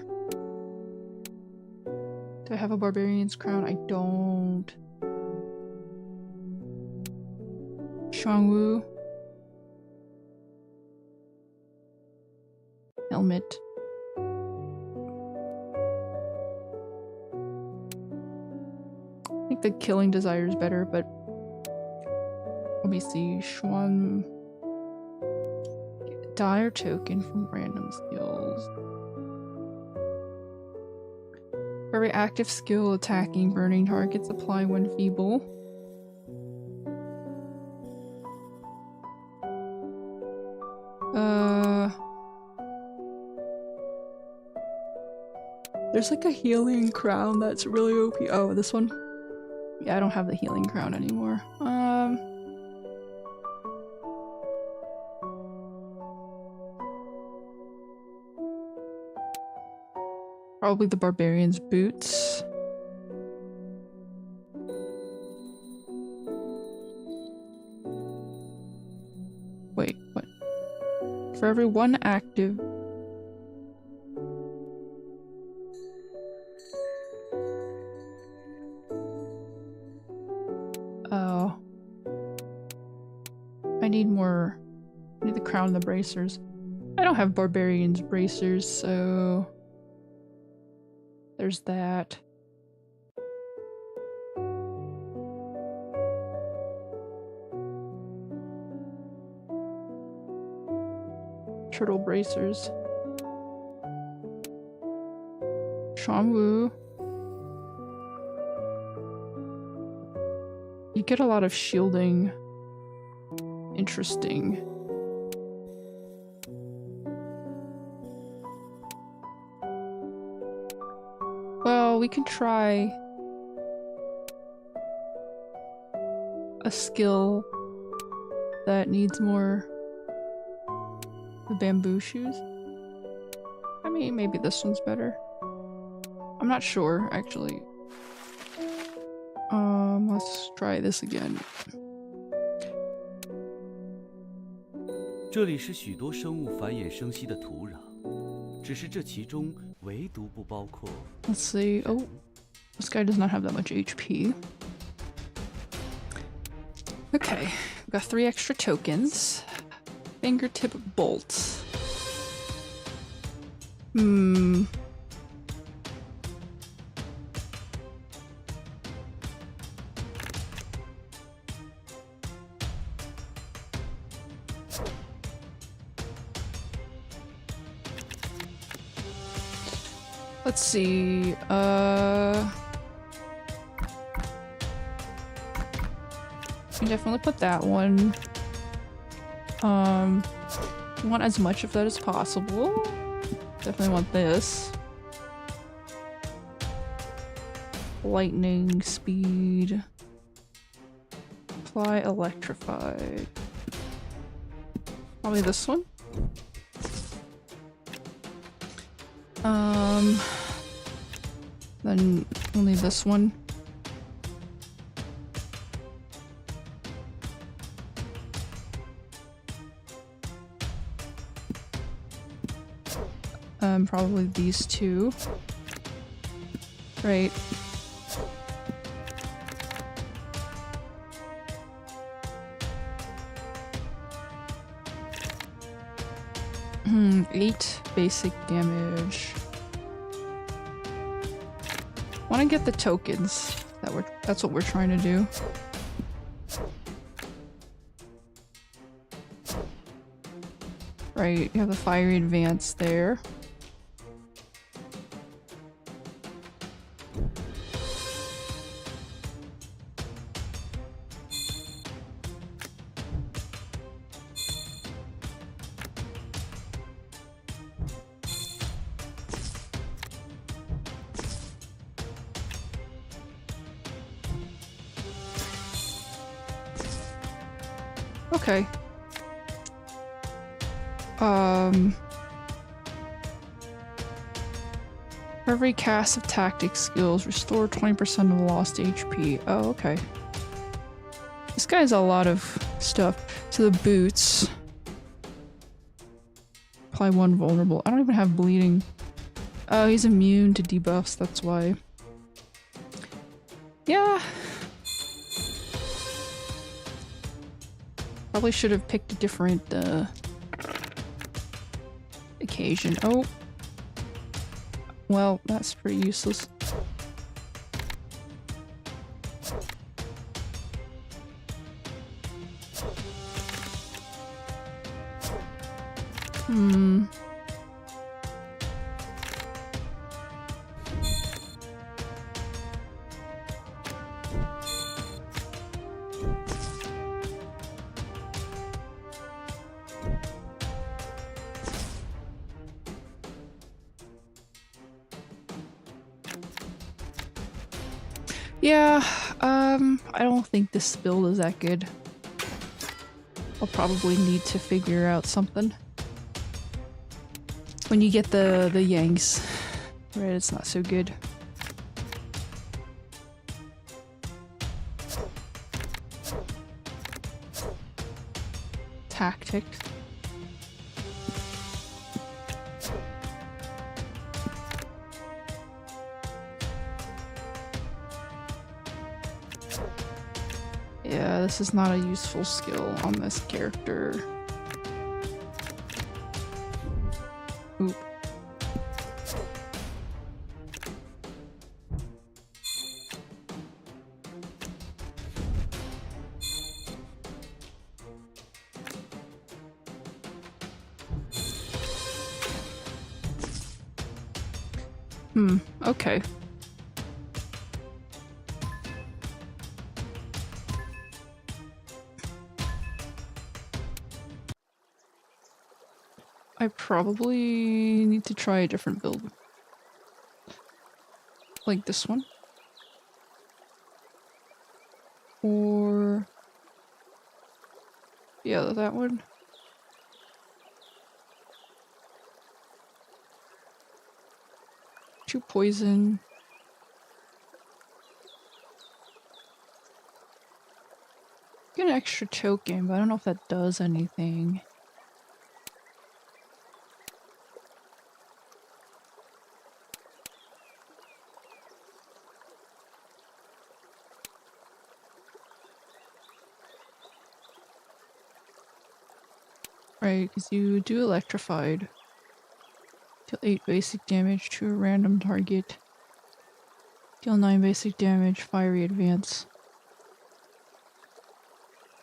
Do I have a barbarian's crown? I don't. Shuangwu. Helmet. I think the Killing Desire is better, but let me see. Xuan. Dire token from random skills. For every active skill attacking burning targets, apply when feeble. There's like a healing crown that's really OP. Oh, this one? Yeah, I don't have the healing crown anymore. Probably the Barbarian's boots. Wait, what? For every 1 active... Oh. I need more... I need the crown and the bracers. I don't have Barbarian's bracers, so... There's that. Turtle bracers. Shuangwu. You get a lot of shielding. Interesting. Well, we can try a skill that needs more the bamboo shoes. I mean, Maybe this one's better. I'm not sure, actually. Let's try this again. 这里是许多生物繁衍生息的土壤，只是这其中唯独不包括。Let's see. Oh, this guy does not have that much HP. Okay, we've got 3 extra tokens. Fingertip bolt. Let's see, you definitely put that one. Want as much of that as possible. Definitely want this. Lightning, speed. Apply electrified. Probably this one. Then we'll need this one. Probably these 2. Right. Hmm, 8 basic damage. Want to get the tokens. That's what we're trying to do. Right, you have the fiery advance there. Okay. For every cast of tactic skills, restore 20% of lost HP. Oh, okay. This guy has a lot of stuff. To the boots. Apply 1 vulnerable. I don't even have bleeding. Oh, he's immune to debuffs, that's why. Yeah. Probably should have picked a different, occasion. Oh. Well, that's pretty useless. Yeah, I don't think this build is that good. I'll probably need to figure out something. When you get the yanks, right, it's not so good. Tactic. Yeah, this is not a useful skill on this character. Oop. Okay. I probably need to try a different build. Like this one. Or... yeah, that one. 2 poison. Get an extra choke game, but I don't know if that does anything. Right, because you do electrified. Deal 8 basic damage to a random target. Deal 9 basic damage, fiery advance.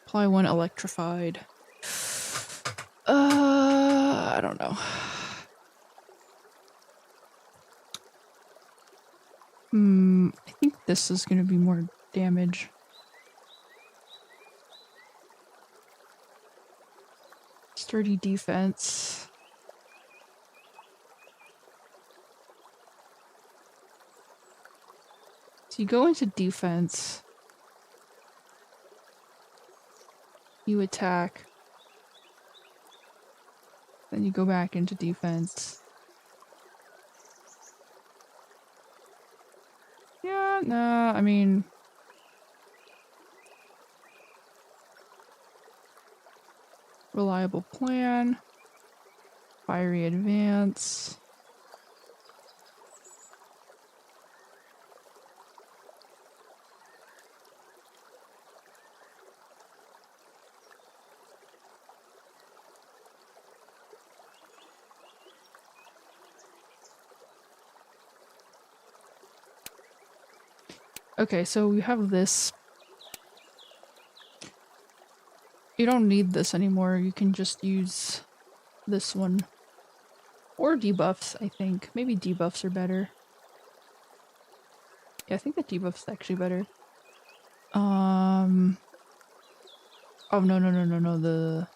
Apply 1 electrified. I don't know. I think this is gonna be more damage. Sturdy defense. So you go into defense. You attack. Then you go back into defense. Yeah, nah, I mean... Reliable plan. Fiery advance. Okay, so we have this. You don't need this anymore. You can just use this one. Or debuffs, I think. Maybe debuffs are better. Yeah, I think the debuff's actually better. Oh, no.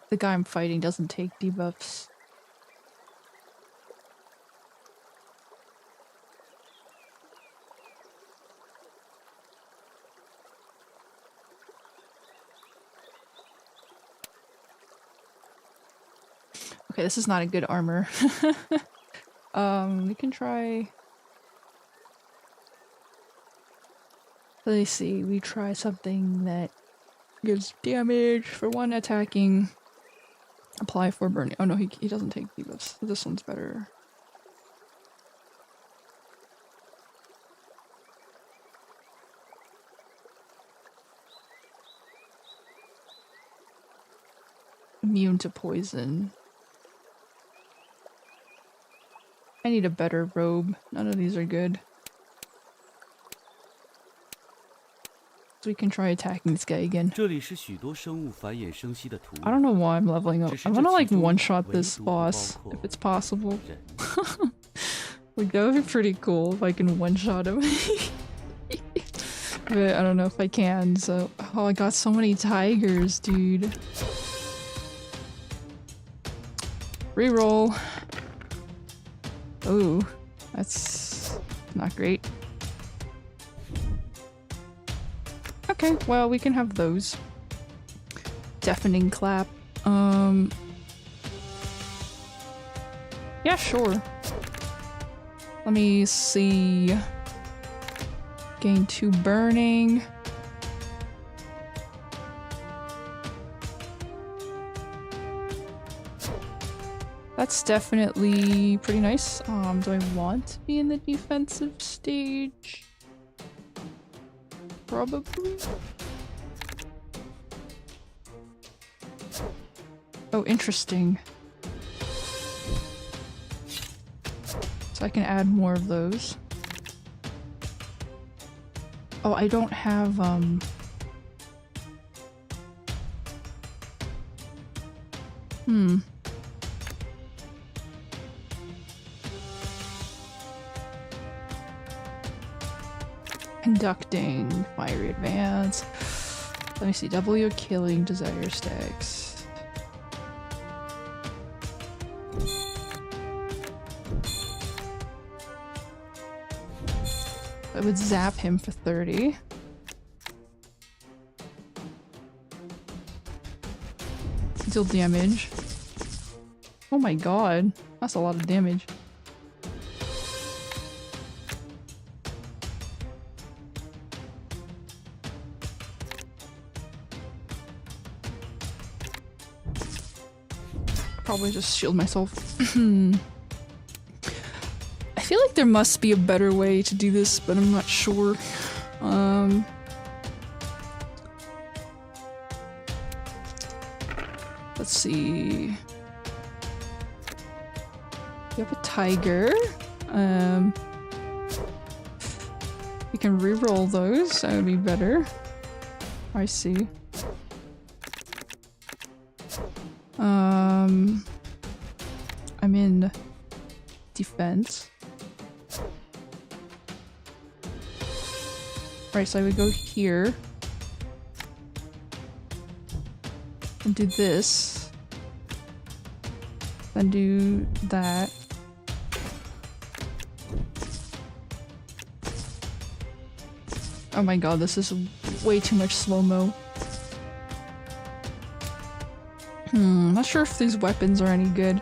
The guy I'm fighting doesn't take debuffs. Okay, this is not a good armor. We can try... Let me see, we try something that gives damage for 1 attacking. Apply 4 burning. Oh no, he doesn't take debuffs. This one's better. Immune to poison. I need a better robe. None of these are good. So we can try attacking this guy again. I don't know why I'm leveling up. I want to like one-shot this boss, if it's possible. Like, that would be pretty cool if I can one-shot him. But I don't know if I can, so... Oh, I got so many tigers, dude. Reroll. Oh, that's not great. Okay, well, we can have those. Deafening clap. Yeah, sure. Let me see. Gain 2 burning. That's definitely pretty nice. Do I want to be in the defensive stage? Probably. Oh, interesting. So I can add more of those. Oh, I don't have, Conducting, fiery advance. Let me see, double your killing desire stacks. I would zap him for 30. Deal damage. Oh my god, that's a lot of damage. Probably just shield myself. I feel like there must be a better way to do this, but I'm not sure. Let's see. You have a tiger. You can re-roll those, that would be better. I see. I'm in defense. Right, so I would go here. And do this. Then do that. Oh my god, this is way too much slow-mo. Not sure if these weapons are any good.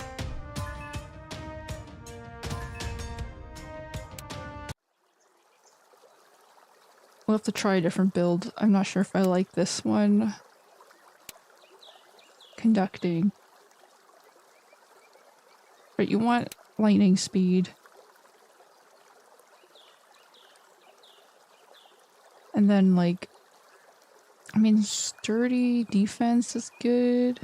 We'll have to try a different build. I'm not sure if I like this one. Conducting. But you want lightning speed. And then like, I mean, sturdy defense is good.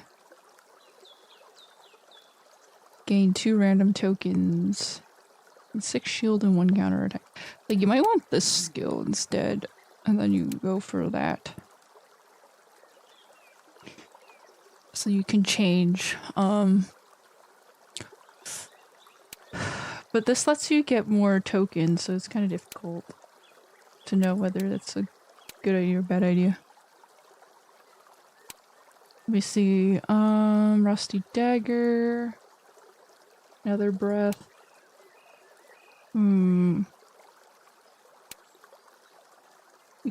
Gain 2 random tokens. And 6 shield and 1 counter attack. Like, you might want this skill instead. And then you go for that. So you can change. But this lets you get more tokens, so it's kind of difficult to know whether that's a good idea or bad idea. Let me see. Rusty dagger. Another breath. You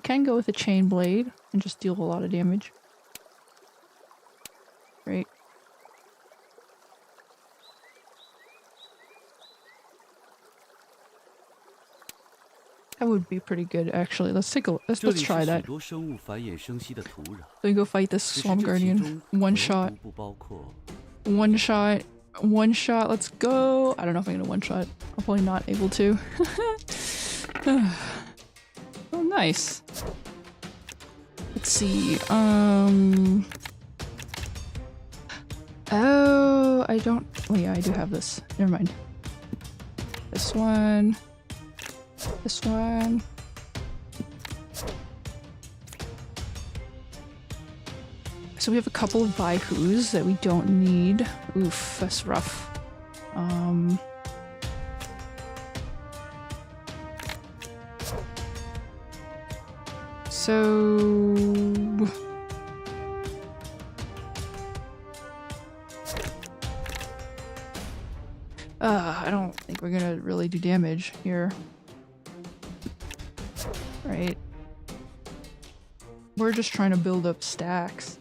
can go with a chain blade and just deal a lot of damage. Great. That would be pretty good, actually. Let's take a let's try that. So we go fight this swamp guardian. One shot. One shot. One shot. Let's go. I don't know if I'm gonna one shot. I'm probably not able to. Oh, nice. Let's see. Oh, I don't. Oh yeah, I do have this. Never mind. This one. This one. So we have a couple of Baikus that we don't need. Oof, that's rough. So... I don't think we're gonna really do damage here. Right. We're just trying to build up stacks.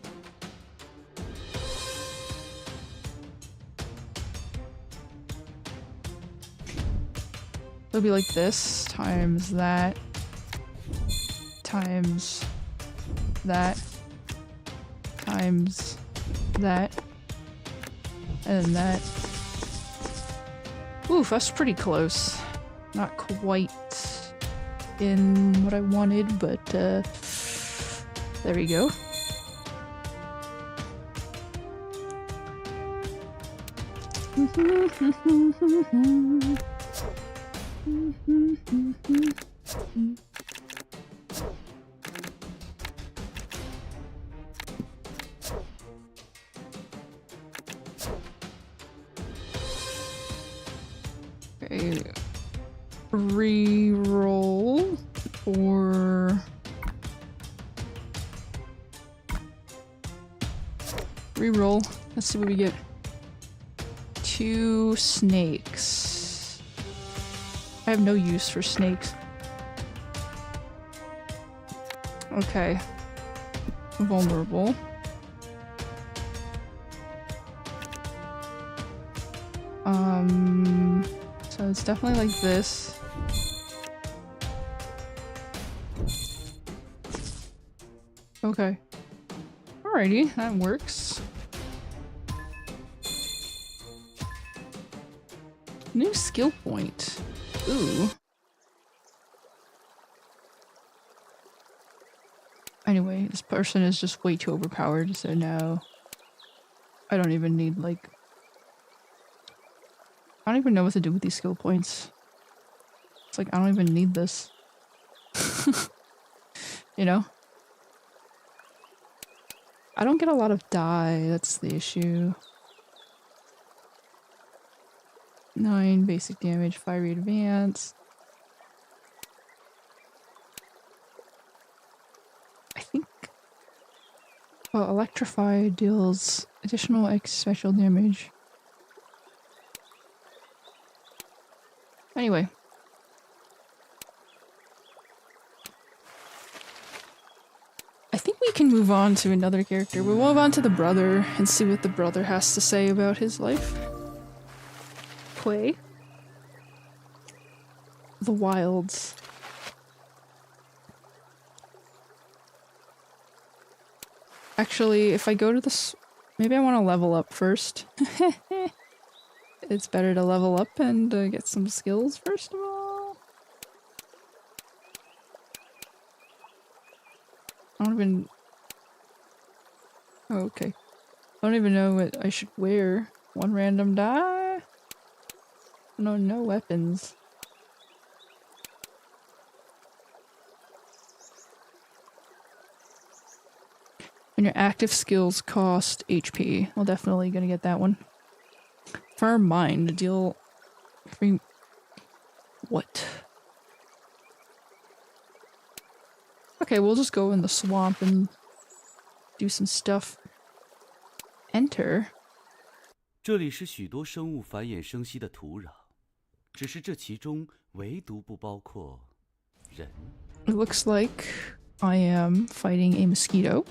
It'll be like this, times that, times that, times that, and then that. Oof, that's pretty close. Not quite in what I wanted, but there we go. Okay. Re-roll or re-roll. Let's see what we get. 2 snakes. I have no use for snakes. Okay. Vulnerable. So it's definitely like this. Okay. Alrighty, that works. New skill point. Ooh. Anyway, this person is just way too overpowered, so no. I don't even need, like... I don't even know what to do with these skill points. It's like, I don't even need this. You know? I don't get a lot of die, that's the issue. 9 basic damage, 5 rate advance. I think... Well, Electrify deals additional X special damage. Anyway. I think we can move on to another character. We'll move on to the brother and see what the brother has to say about his life. Quay. The Wilds. Actually, if I go to this... Maybe I want to level up first. It's better to level up and get some skills first of all. I don't even... Oh, okay. I don't even know what I should wear. 1 random die? No, no weapons. And your active skills cost HP. Well, definitely gonna get that one. Firm Mind, deal... Free... What? Okay, we'll just go in the swamp and do some stuff. Enter. 这里是许多生物繁衍生息的土壤，只是这其中唯独不包括人。 It looks like I am fighting a mosquito.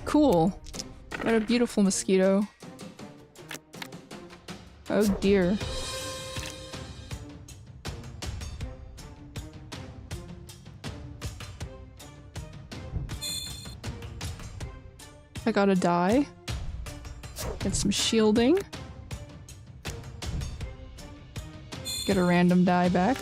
Cool. What a beautiful mosquito. Oh dear. I gotta die. Get some shielding. Get a random die back.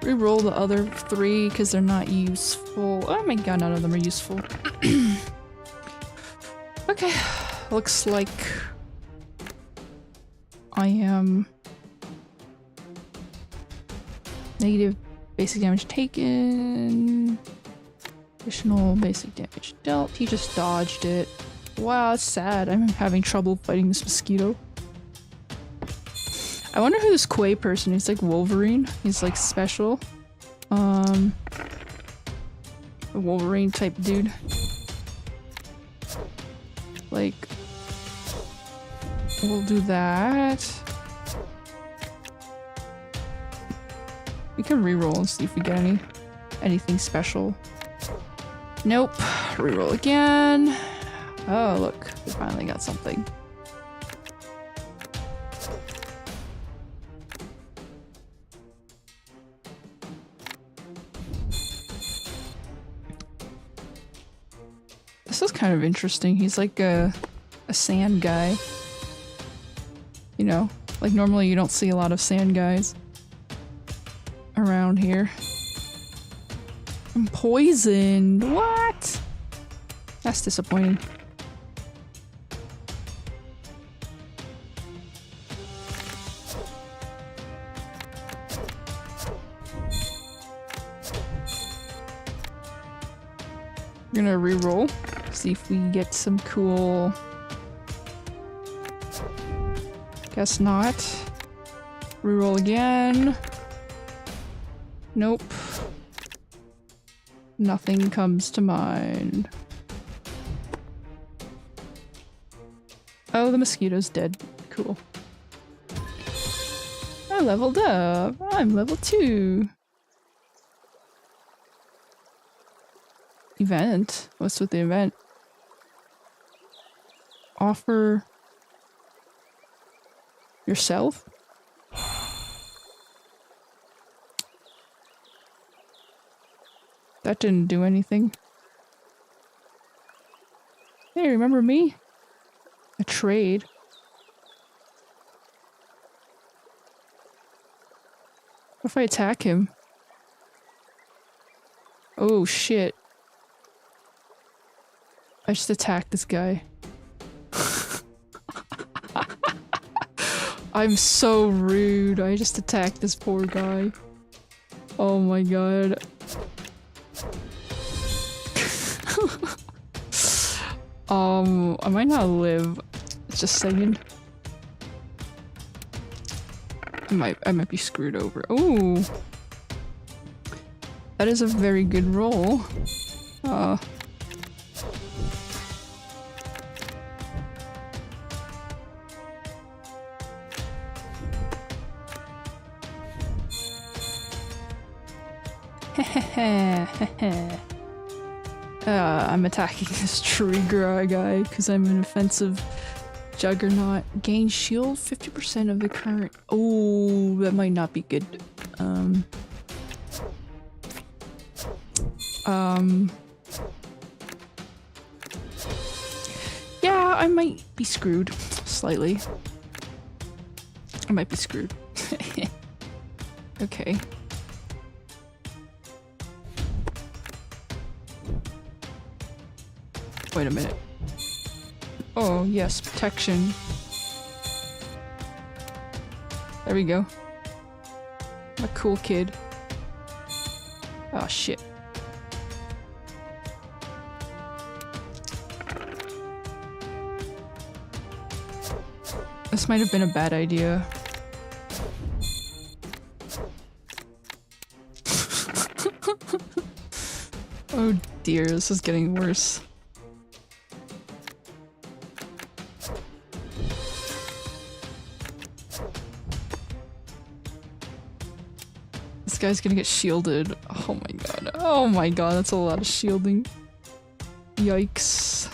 Reroll the other 3 because they're not useful. Oh my god, none of them are useful. Okay, looks like I am negative basic damage taken. Additional basic damage dealt. He just dodged it. Wow, that's sad. I'm having trouble fighting this mosquito. I wonder who this Quay person is. He's like Wolverine. He's like special. A Wolverine type dude. Like, we'll do that. We can reroll and see if we get anything special. Nope. Reroll again. Oh, look. We finally got something. This is kind of interesting. He's like a sand guy. You know, like normally you don't see a lot of sand guys around here. I'm poisoned. What? That's disappointing. We're gonna reroll. See if we get some cool... Guess not. Reroll again. Nope. Nothing comes to mind. Oh, the mosquito's dead. Cool. I leveled up. I'm level 2. Event? What's with the event? Offer yourself? That didn't do anything. Hey, remember me? A trade. What if I attack him? Oh shit. I just attacked this guy. I'm so rude. I just attacked this poor guy. Oh my god. I might not live. Just saying. I might be screwed over. Ooh. That is a very good roll. I'm attacking this tree guy because I'm an offensive juggernaut. Gain shield 50% of the current. Oh, that might not be good. Yeah, I might be screwed slightly. I might be screwed. Okay. Wait a minute. Oh, yes, protection. There we go. I'm a cool kid. Oh, shit. This might have been a bad idea. Oh dear, this is getting worse. This guy's gonna get shielded. Oh my god. Oh my god, that's a lot of shielding. Yikes.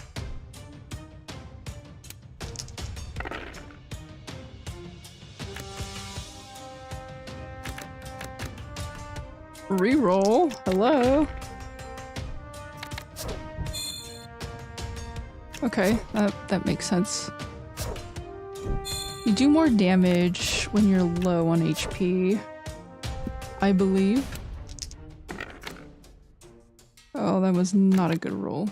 Reroll? Hello? Okay, that makes sense. You do more damage when you're low on HP, I believe. Oh, that was not a good roll.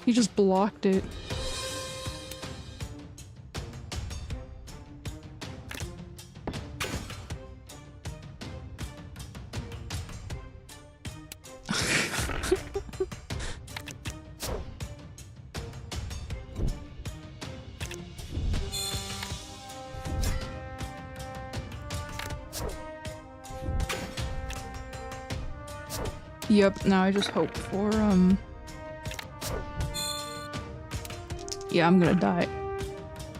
He just blocked it. Yep, now I just hope for, yeah, I'm gonna die.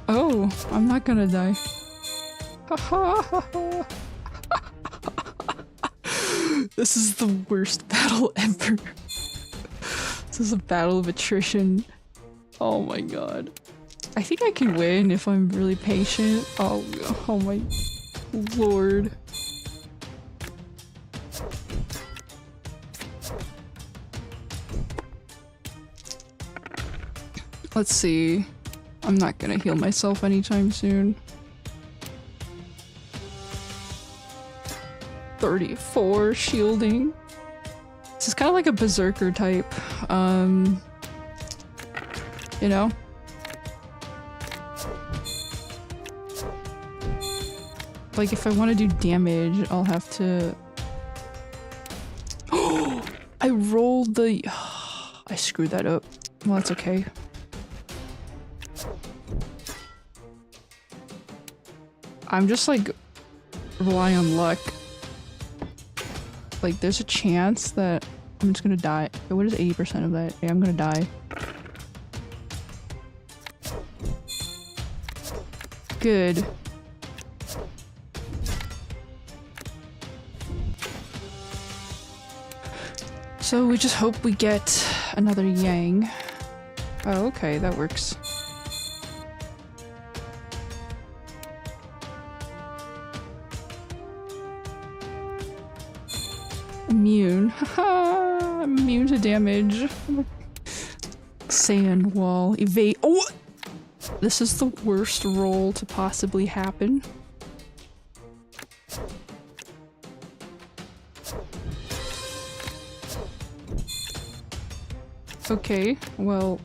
Oh, I'm not gonna die. This is the worst battle ever. This is a battle of attrition. Oh my god. I think I can win if I'm really patient. Oh my lord. Let's see. I'm not gonna heal myself anytime soon. 34 shielding. This is kind of like a berserker type. You know? Like if I want to do damage, I'll have to... Oh! I rolled the... I screwed that up. Well, that's okay. I'm just like relying on luck. Like there's a chance that I'm just gonna die. Okay, what is 80% of that? Yeah, I'm gonna die. Good. So we just hope we get another Yang. Oh, okay, that works. Immune. Haha! I'm immune to damage. Sand wall. Evade. Oh! This is the worst roll to possibly happen. Okay, well...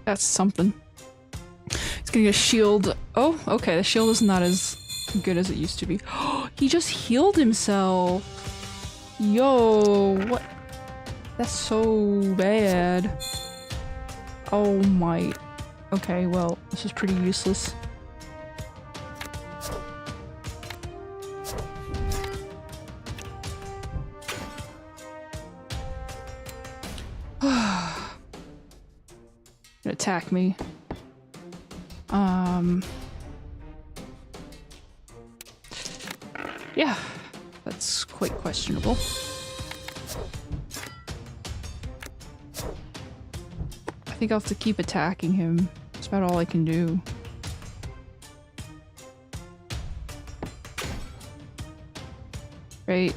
that's something. He's gonna get a shield. Oh, okay, the shield is not as good as it used to be. He just healed himself! Yo, what? That's so bad. Oh my... okay, well, this is pretty useless. Attack me. Yeah, that's quite questionable. I think I'll have to keep attacking him. That's about all I can do. Right?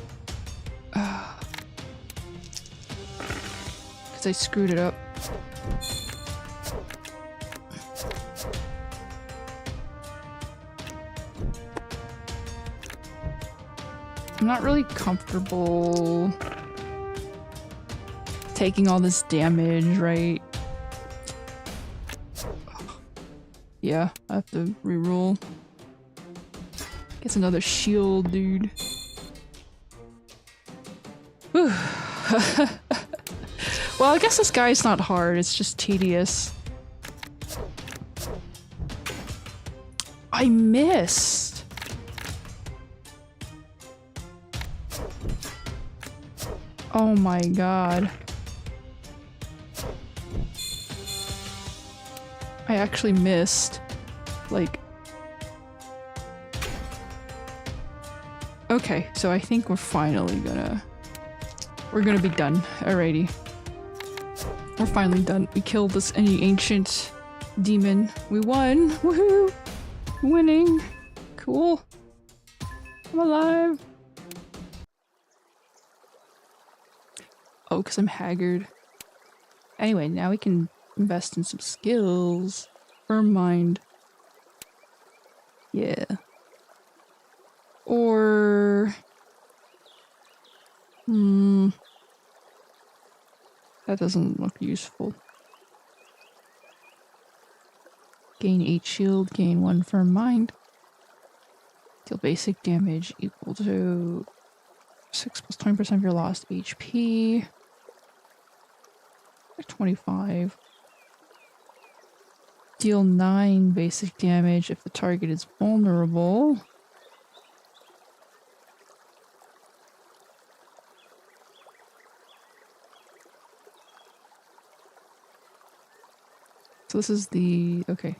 Because I screwed it up. I'm not really comfortable taking all this damage, right? Yeah, I have to reroll. Gets another shield, dude. Whew. Well, I guess this guy's not hard, it's just tedious. I missed! Oh my god. I actually missed. Like... okay, so I think we're finally gonna... we're gonna be done. Alrighty. We're finally done. We killed this ancient demon. We won! Woohoo! Winning! Cool. I'm alive! Oh, because I'm haggard. Anyway, now we can invest in some skills. Firm mind. Yeah. Or... that doesn't look useful. Gain 8 shield, gain 1 firm mind. Deal basic damage equal to 6 plus 20% of your lost HP. 25. Deal 9 basic damage if the target is vulnerable. So this is the... okay.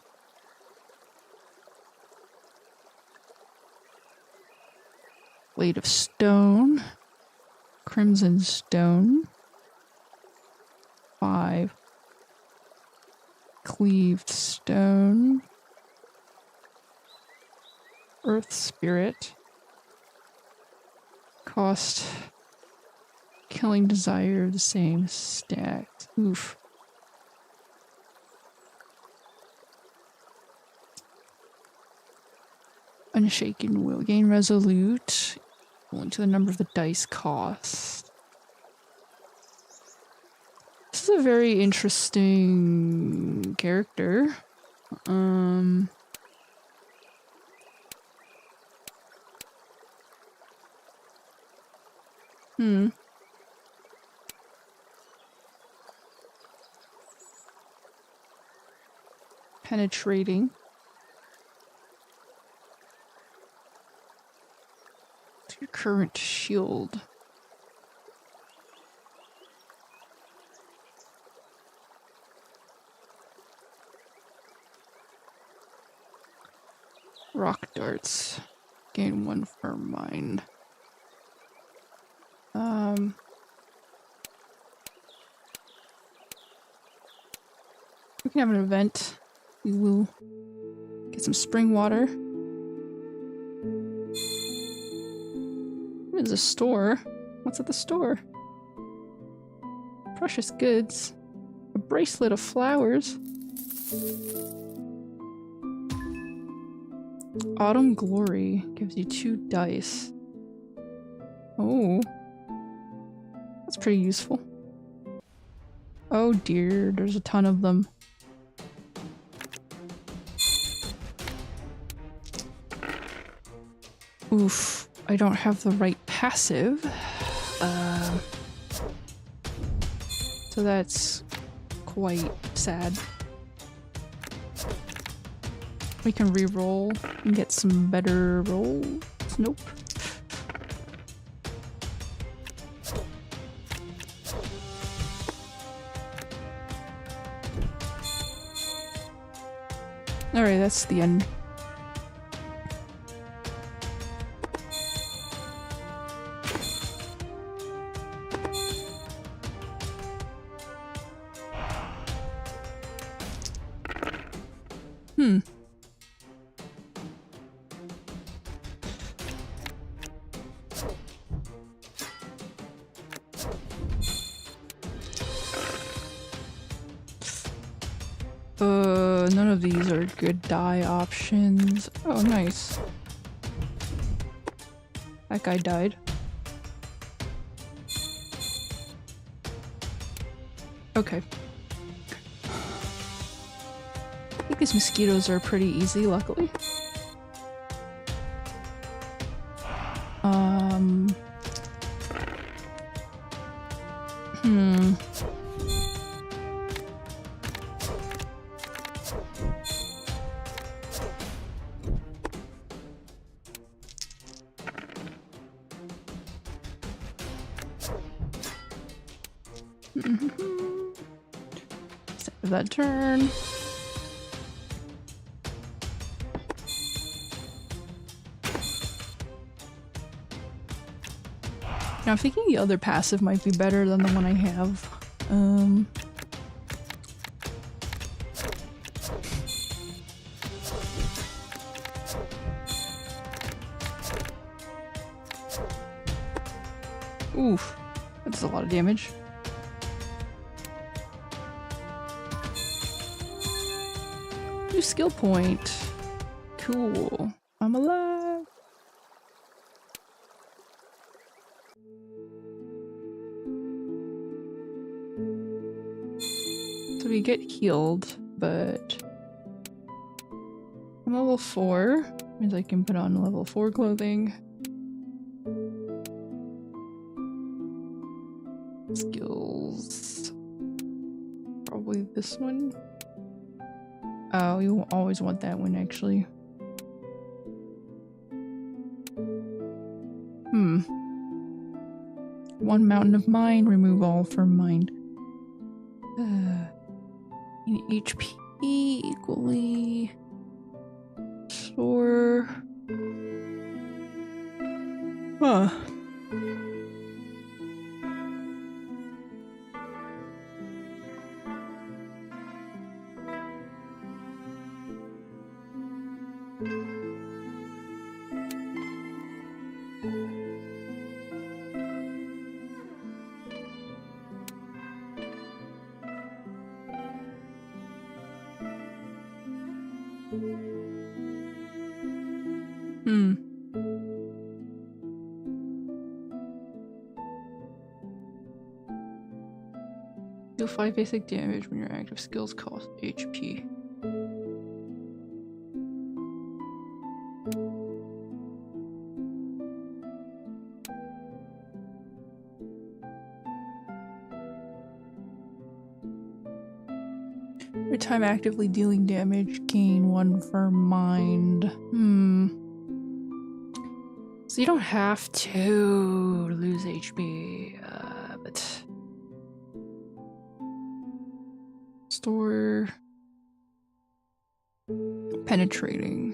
Blade of Stone. Crimson Stone. 5. Cleaved Stone. Earth Spirit. Cost. Killing Desire the same stacked. Oof. Unshaken Will. Gain Resolute. Equal to the number of the dice cost. This is a very interesting character. Penetrating. To your current shield. Rock darts. Gain 1 firm mind. can have an event. We will get some spring water. There's a store. What's at the store? Precious goods. A bracelet of flowers. Autumn Glory gives you 2 dice. Oh. That's pretty useful. Oh dear, there's a ton of them. Oof, I don't have the right passive. So that's quite sad. We can re-roll and get some better rolls. Nope. Alright, that's the end. None of these are good die options. Oh, nice. That guy died. Okay. I think these mosquitoes are pretty easy, luckily. Save that turn. Now I'm thinking the other passive might be better than the one I have. Oof, that's a lot of damage. New skill point. Cool. I'm alive. So we get healed, but I'm level 4. Means I can put on level 4 clothing. Skills. Probably this one. Oh, you always want that one, actually. One mountain of mind, remove all from mind. HP equally. Store. Huh. Deal 5 basic damage when your active skills cost HP. Every time actively dealing damage, gain 1 for mind. So you don't have to lose HP, but... Store... Penetrating.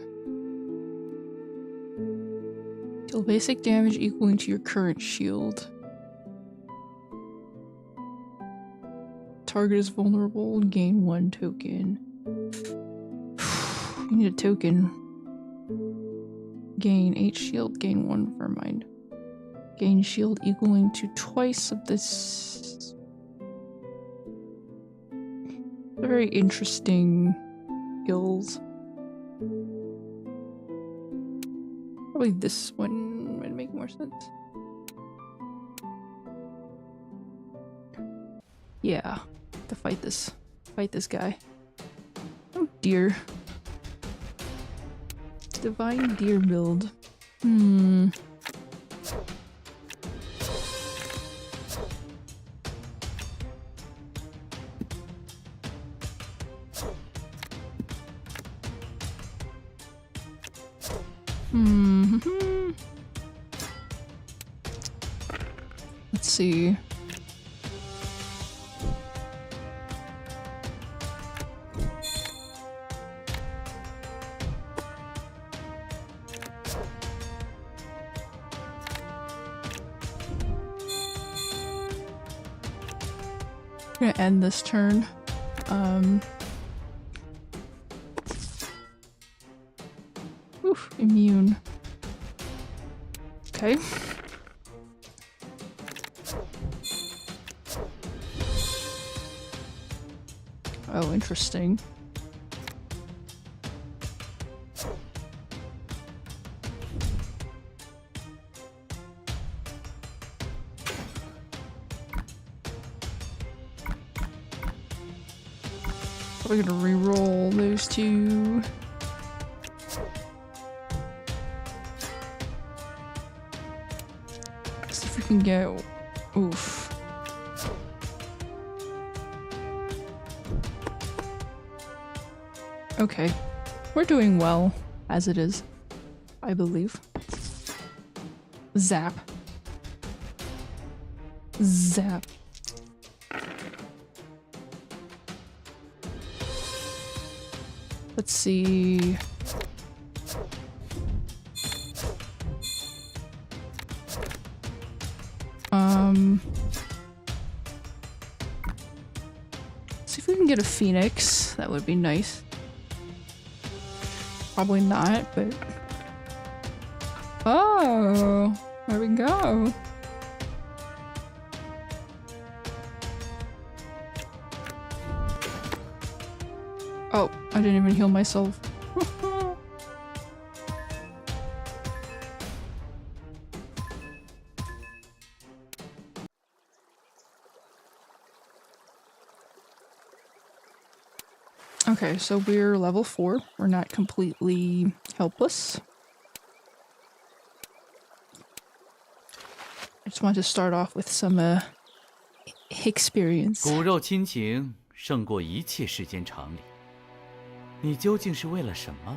Deal basic damage equaling to your current shield. target is vulnerable, gain 1 token. You need a token. Gain 8 shield, gain 1 firm mind. Gain shield equaling to twice of this. They're very interesting skills. Probably this one would make more sense. Yeah, to fight this guy. Oh dear. Divine deer build. Let's see. I'm gonna end this turn. Oof, immune. Okay. Oh, interesting. We're gonna re-roll those two. See if we can get... Oof. Okay. We're doing well, as it is. I believe. Zap. Zap. Let's see. See if we can get a phoenix. That would be nice. Probably not, but... Oh! There we go. Oh, I didn't even heal myself. Okay, so we're level 4. We're not completely helpless. I just want to start off with some experience. 骨肉亲情胜过一切世间常理。你究竟是为了什么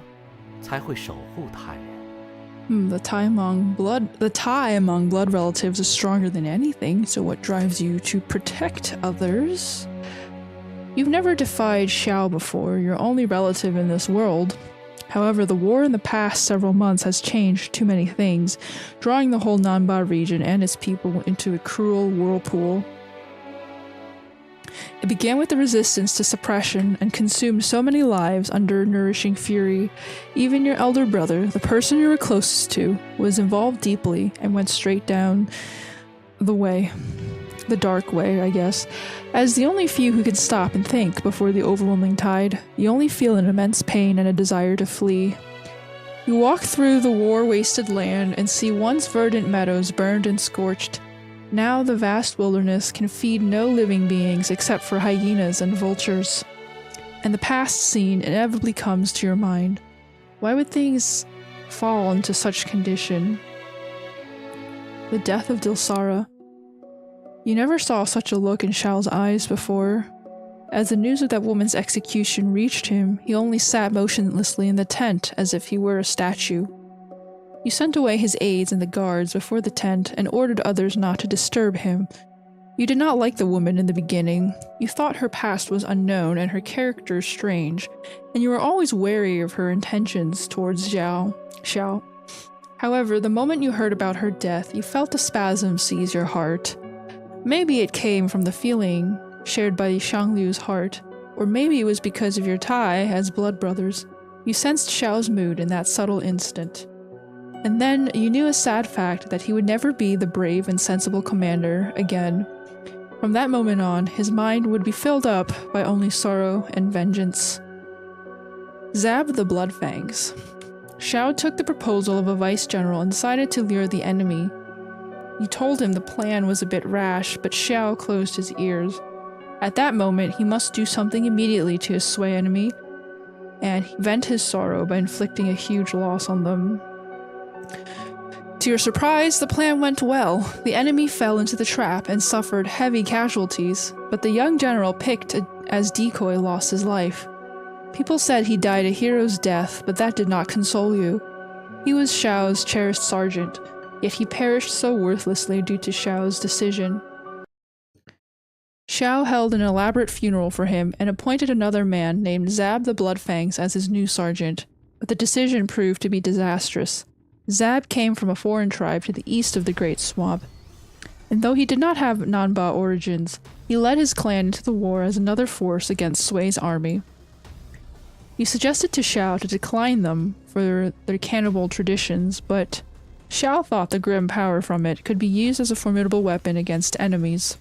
才会守护他人？ The tie among blood relatives is stronger than anything, so what drives you to protect others? You've never defied Xiao before, your only relative in this world. However, the war in the past several months has changed too many things, drawing the whole Nanba region and its people into a cruel whirlpool. It began with the resistance to suppression and consumed so many lives under nourishing fury. Even your elder brother, the person you were closest to, was involved deeply and went straight down the way. The dark way, I guess. As the only few who could stop and think before the overwhelming tide, you only feel an immense pain and a desire to flee. You walk through the war-wasted land and see once verdant meadows burned and scorched. Now the vast wilderness can feed no living beings except for hyenas and vultures. And the past scene inevitably comes to your mind. Why would things fall into such condition? The death of Dilsara. You never saw such a look in Xiao's eyes before. As the news of that woman's execution reached him, he only sat motionlessly in the tent as if he were a statue. You sent away his aides and the guards before the tent and ordered others not to disturb him. You did not like the woman in the beginning. You thought her past was unknown and her character strange, and you were always wary of her intentions towards Xiao. However, the moment you heard about her death, you felt a spasm seize your heart. Maybe it came from the feeling shared by Xiangliu's heart. Or maybe it was because of your tie as blood brothers. You sensed Xiao's mood in that subtle instant. And then you knew a sad fact that he would never be the brave and sensible commander again. From that moment on, his mind would be filled up by only sorrow and vengeance. Zab the Bloodfangs. Xiao took the proposal of a vice-general and decided to lure the enemy. You told him the plan was a bit rash, but Xiao closed his ears. At that moment, he must do something immediately to his Sui enemy, and vent his sorrow by inflicting a huge loss on them. To your surprise, the plan went well. The enemy fell into the trap and suffered heavy casualties, but the young general picked as decoy lost his life. People said he died a hero's death, but that did not console you. He was Xiao's cherished sergeant, yet he perished so worthlessly due to Xiao's decision. Xiao held an elaborate funeral for him and appointed another man named Zab the Bloodfangs as his new sergeant, but the decision proved to be disastrous. Zab came from a foreign tribe to the east of the Great Swamp, and though he did not have Nanba origins, he led his clan into the war as another force against Sui's army. He suggested to Xiao to decline them for their cannibal traditions, but Xiao thought the grim power from it could be used as a formidable weapon against enemies.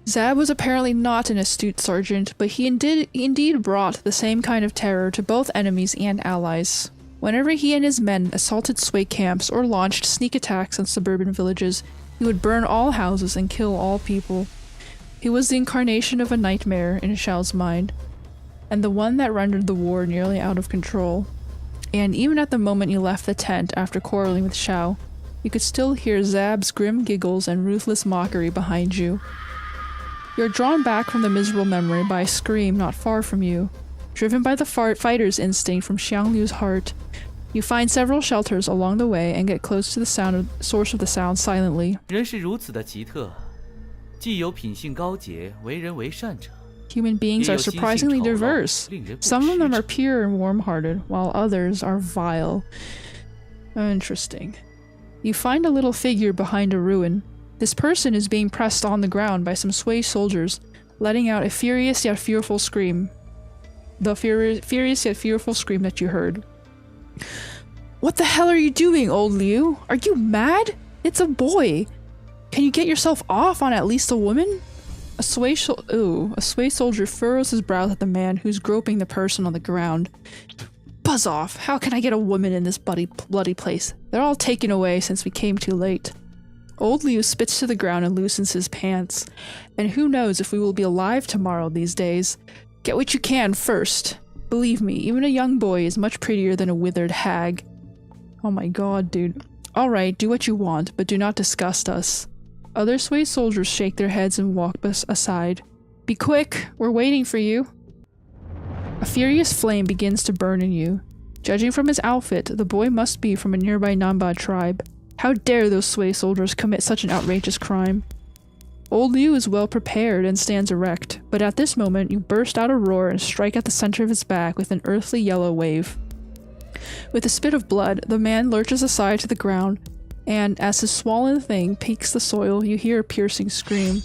Zab was apparently not an astute sergeant, but he indeed brought the same kind of terror to both enemies and allies. Whenever he and his men assaulted Sui camps or launched sneak attacks on suburban villages, he would burn all houses and kill all people. He was the incarnation of a nightmare in Xiao's mind, and the one that rendered the war nearly out of control. And even at the moment you left the tent after quarreling with Xiao, you could still hear Zab's grim giggles and ruthless mockery behind you. You are drawn back from the miserable memory by a scream not far from you. Driven by the fighter's instinct from Xiangliu's heart, you find several shelters along the way and get close to the source of the sound silently. 人是如此的奇特，既有品性高洁、为人为善者。 Human beings are surprisingly diverse. Some of them are pure and warm-hearted, while others are vile. Interesting. You find a little figure behind a ruin. This person is being pressed on the ground by some Sui soldiers, letting out a furious yet fearful scream. The furious yet fearful scream that you heard. What the hell are you doing, old Liu? Are you mad? It's a boy. Can you get yourself off on at least a woman? A Sui soldier furrows his brows at the man who's groping the person on the ground. Buzz off! How can I get a woman in this bloody place? They're all taken away since we came too late. Old Liu spits to the ground and loosens his pants. And who knows if we will be alive tomorrow these days. Get what you can first. Believe me, even a young boy is much prettier than a withered hag. Oh my god, dude. Alright, do what you want, but do not disgust us. Other Sui soldiers shake their heads and walk aside. Be quick, we're waiting for you. A furious flame begins to burn in you. Judging from his outfit, the boy must be from a nearby Nanba tribe. How dare those Sui soldiers commit such an outrageous crime? Old Liu is well prepared and stands erect, but at this moment you burst out a roar and strike at the center of his back with an earthly yellow wave. With a spit of blood, the man lurches aside to the ground, and as his swollen thing peeks the soil, you hear a piercing scream.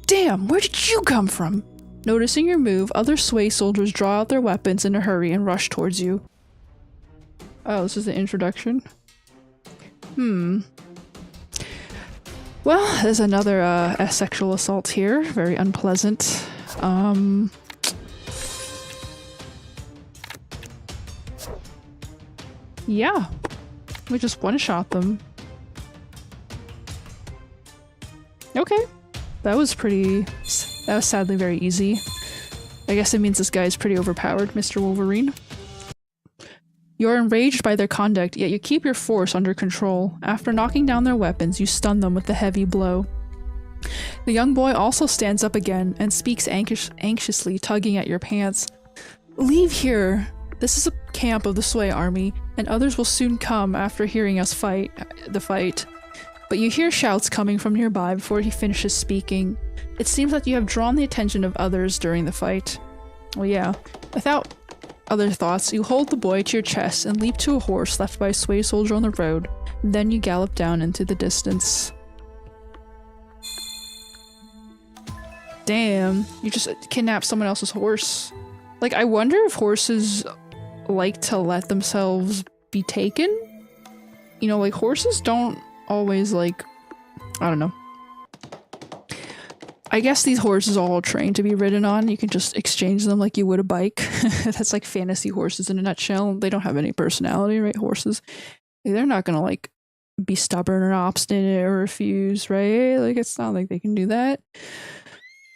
Damn, where did you come from? Noticing your move, other Sui soldiers draw out their weapons in a hurry and rush towards you. Oh, this is the introduction? Well, there's another sexual assault here. Very unpleasant. Yeah. We just one-shot them. Okay. That was sadly very easy. I guess it means this guy is pretty overpowered, Mr. Wolverine. You're enraged by their conduct, yet you keep your force under control. After knocking down their weapons, you stun them with a heavy blow. The young boy also stands up again and speaks anxiously, tugging at your pants. Leave here! This is a camp of the Sui army, and others will soon come after hearing us fight. But you hear shouts coming from nearby before he finishes speaking. It seems that you have drawn the attention of others during the fight. Well, yeah. Without other thoughts, you hold the boy to your chest and leap to a horse left by a Sui soldier on the road. Then you gallop down into the distance. Damn, you just kidnapped someone else's horse. Like, I wonder if horses like to let themselves be taken? You know, like, horses don't always, like, I don't know. I guess these horses are all trained to be ridden on. You can just exchange them like you would a bike. That's like fantasy horses in a nutshell. They don't have any personality, right? Horses. They're not gonna, like, be stubborn or obstinate or refuse, right? Like, it's not like they can do that.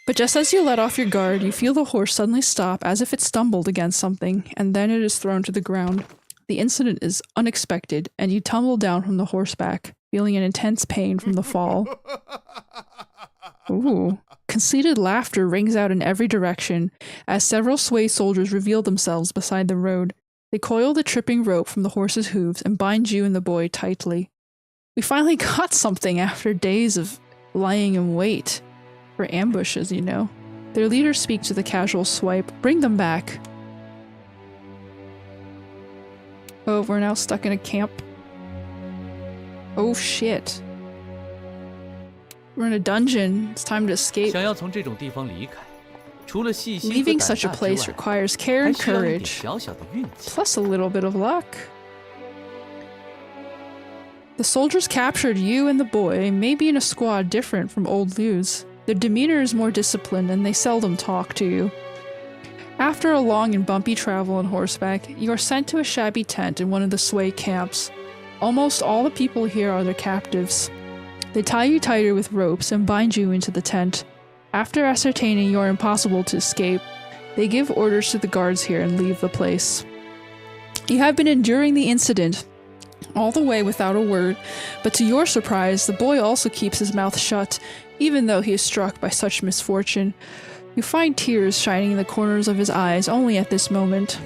But just as you let off your guard, you feel the horse suddenly stop as if it stumbled against something, and then it is thrown to the ground. The incident is unexpected, and you tumble down from the horseback, feeling an intense pain from the fall. Ooh. Conceited laughter rings out in every direction as several sway soldiers reveal themselves beside the road. They coil the tripping rope from the horse's hooves and bind you and the boy tightly. We finally got something after days of lying in wait. For ambushes, you know. Their leader speaks with a casual swipe. Bring them back. Oh, we're now stuck in a camp. Oh shit. We're in a dungeon. It's time to escape. 想要从这种地方离开，除了细心和 Leaving 胆 such a 大之 place 外， requires care 还 and 需要一点 courage, 小小的运气。 plus a little bit of luck. The soldiers captured you and the boy, maybe in a squad different from old Liu's. Their demeanor is more disciplined and they seldom talk to you. After a long and bumpy travel on horseback, you are sent to a shabby tent in one of the Sway camps. Almost all the people here are their captives. They tie you tighter with ropes and bind you into the tent. After ascertaining you are impossible to escape, they give orders to the guards here and leave the place. You have been enduring the incident all the way without a word, but to your surprise, the boy also keeps his mouth shut, even though he is struck by such misfortune. You find tears shining in the corners of his eyes only at this moment.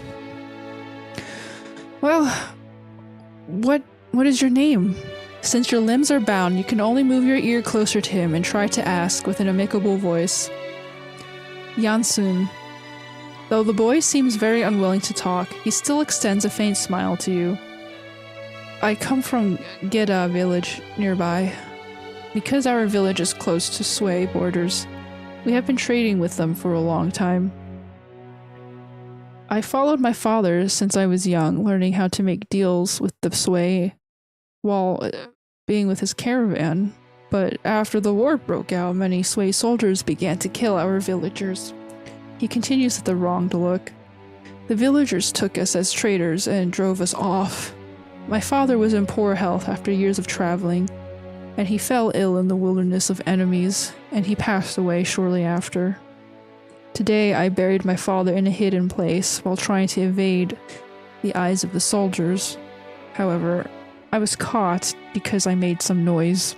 Well, what is your name? Since your limbs are bound, you can only move your ear closer to him and try to ask with an amicable voice. Yansun. Though the boy seems very unwilling to talk, he still extends a faint smile to you. I come from Geda village nearby. Because our village is close to Sway borders, we have been trading with them for a long time. I followed my father since I was young, learning how to make deals with the Sway while being with his caravan, but after the war broke out, many Sway soldiers began to kill our villagers. He continues with a wronged look. The villagers took us as traitors and drove us off. My father was in poor health after years of traveling, and he fell ill in the wilderness of enemies, and he passed away shortly after. Today I buried my father in a hidden place while trying to evade the eyes of the soldiers. However, I was caught because I made some noise.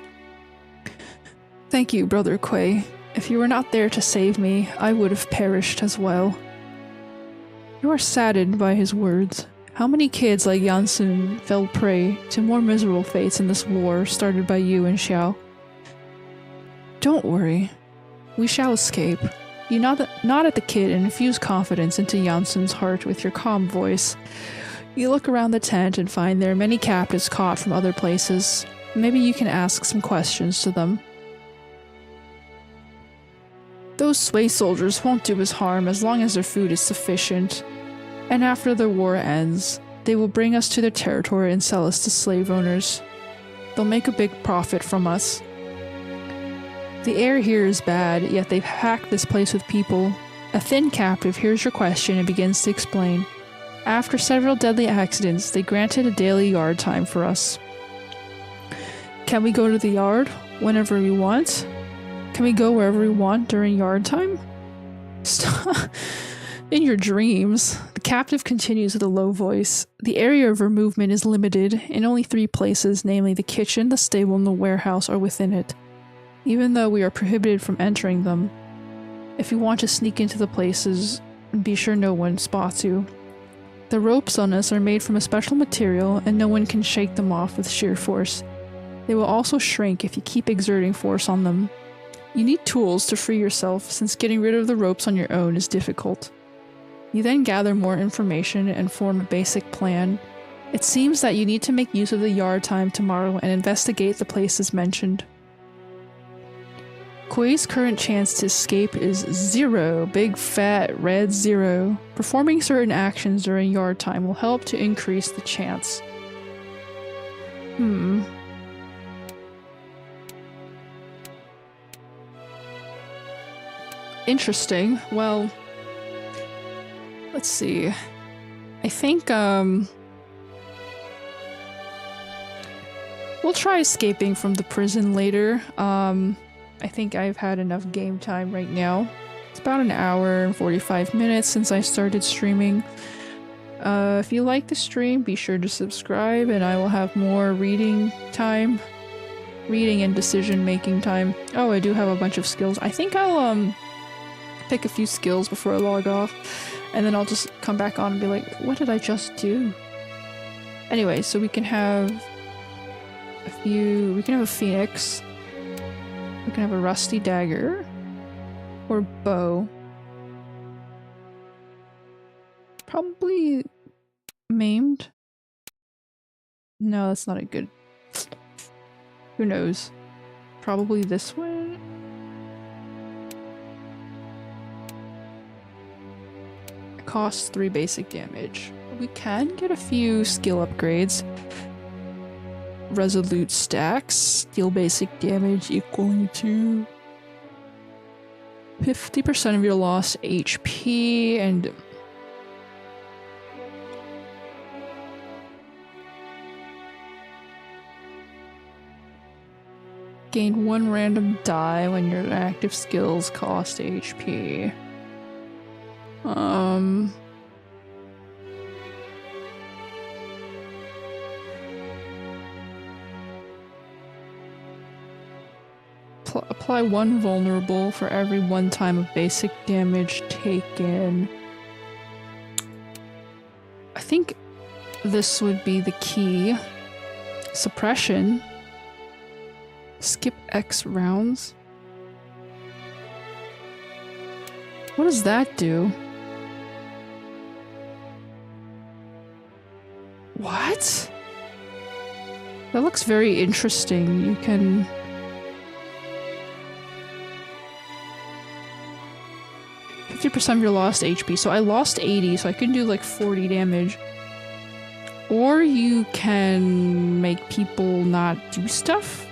Thank you, Brother Kuei. If you were not there to save me, I would have perished as well. You are saddened by his words. How many kids like Yansun fell prey to more miserable fates in this war started by you and Xiao? Don't worry. We shall escape. You nod at the kid and infuse confidence into Yansun's heart with your calm voice. You look around the tent and find there are many captives caught from other places. Maybe you can ask some questions to them. Those Sway soldiers won't do us harm as long as their food is sufficient. And after the war ends, they will bring us to their territory and sell us to slave owners. They'll make a big profit from us. The air here is bad, yet they've packed this place with people. A thin captive hears your question and begins to explain. After several deadly accidents, they granted a daily yard time for us. Can we go to the yard whenever we want? Can we go wherever we want during yard time? Stop. In your dreams, the captive continues with a low voice. The area of her movement is limited, and only 3 places, namely the kitchen, the stable, and the warehouse, are within it, even though we are prohibited from entering them. If you want to sneak into the places, be sure no one spots you. The ropes on us are made from a special material, and no one can shake them off with sheer force. They will also shrink if you keep exerting force on them. You need tools to free yourself, since getting rid of the ropes on your own is difficult. You then gather more information and form a basic plan. It seems that you need to make use of the yard time tomorrow and investigate the places mentioned. Kuei's current chance to escape is 0. Big fat red 0. Performing certain actions during yard time will help to increase the chance. Interesting. Well, let's see. I think, we'll try escaping from the prison later. I think I've had enough game time right now. It's about an hour and 45 minutes since I started streaming. If you like the stream, be sure to subscribe and I will have more reading time. Reading and decision-making time. Oh, I do have a bunch of skills. I think I'll, pick a few skills before I log off. And then I'll just come back on and be like, what did I just do? Anyway, so we can have we can have a phoenix. We can have a rusty dagger. Or bow. Probably maimed. No, that's not a good... Who knows? Probably this one? It costs 3 basic damage. We can get a few skill upgrades. Resolute stacks. Deal basic damage equaling to 50% of your lost HP and... Gain 1 random die when your active skills cost HP. Apply 1 vulnerable for every 1 time of basic damage taken. I think this would be the key. Suppression. Skip X rounds. What does that do? What? That looks very interesting. You can... 50% of your lost HP. So I lost 80, so I can do like 40 damage. Or you can make people not do stuff.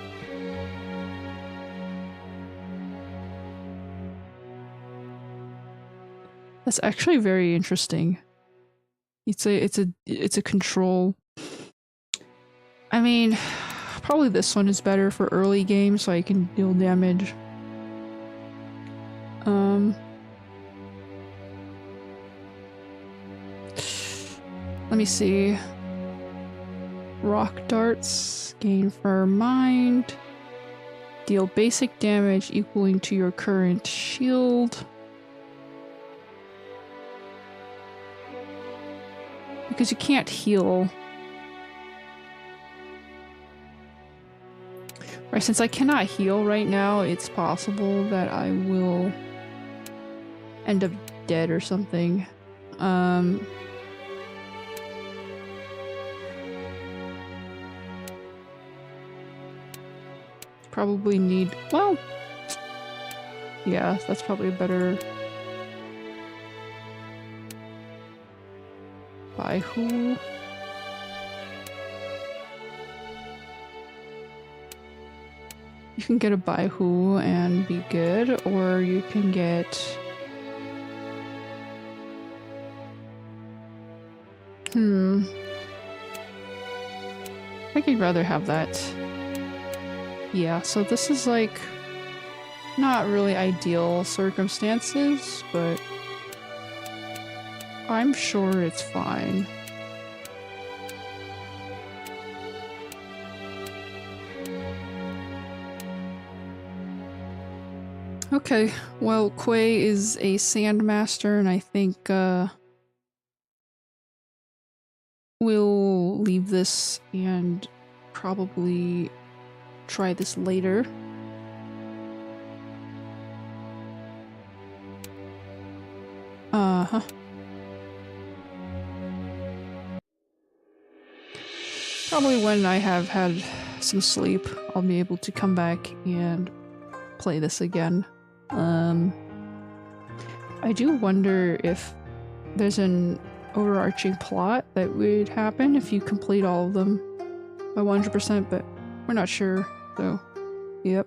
That's actually very interesting. It's a control. I mean, probably this one is better for early game so I can deal damage. Let me see. Rock darts, gain firm mind, deal basic damage equaling to your current shield. Because you can't heal. Right, since I cannot heal right now, it's possible that I will end up dead or something. Probably need... well... yeah, that's probably a better... Baihu. You can get a Baihu and be good, or you can get... I think I'd rather have that. Yeah, so this is like not really ideal circumstances, but I'm sure it's fine. Okay, well, Kuei is a sandmaster, and I think we'll leave this and probably try this later. Probably when I have had some sleep, I'll be able to come back and play this again. I do wonder if there's an overarching plot that would happen if you complete all of them by 100%, but we're not sure, so yep.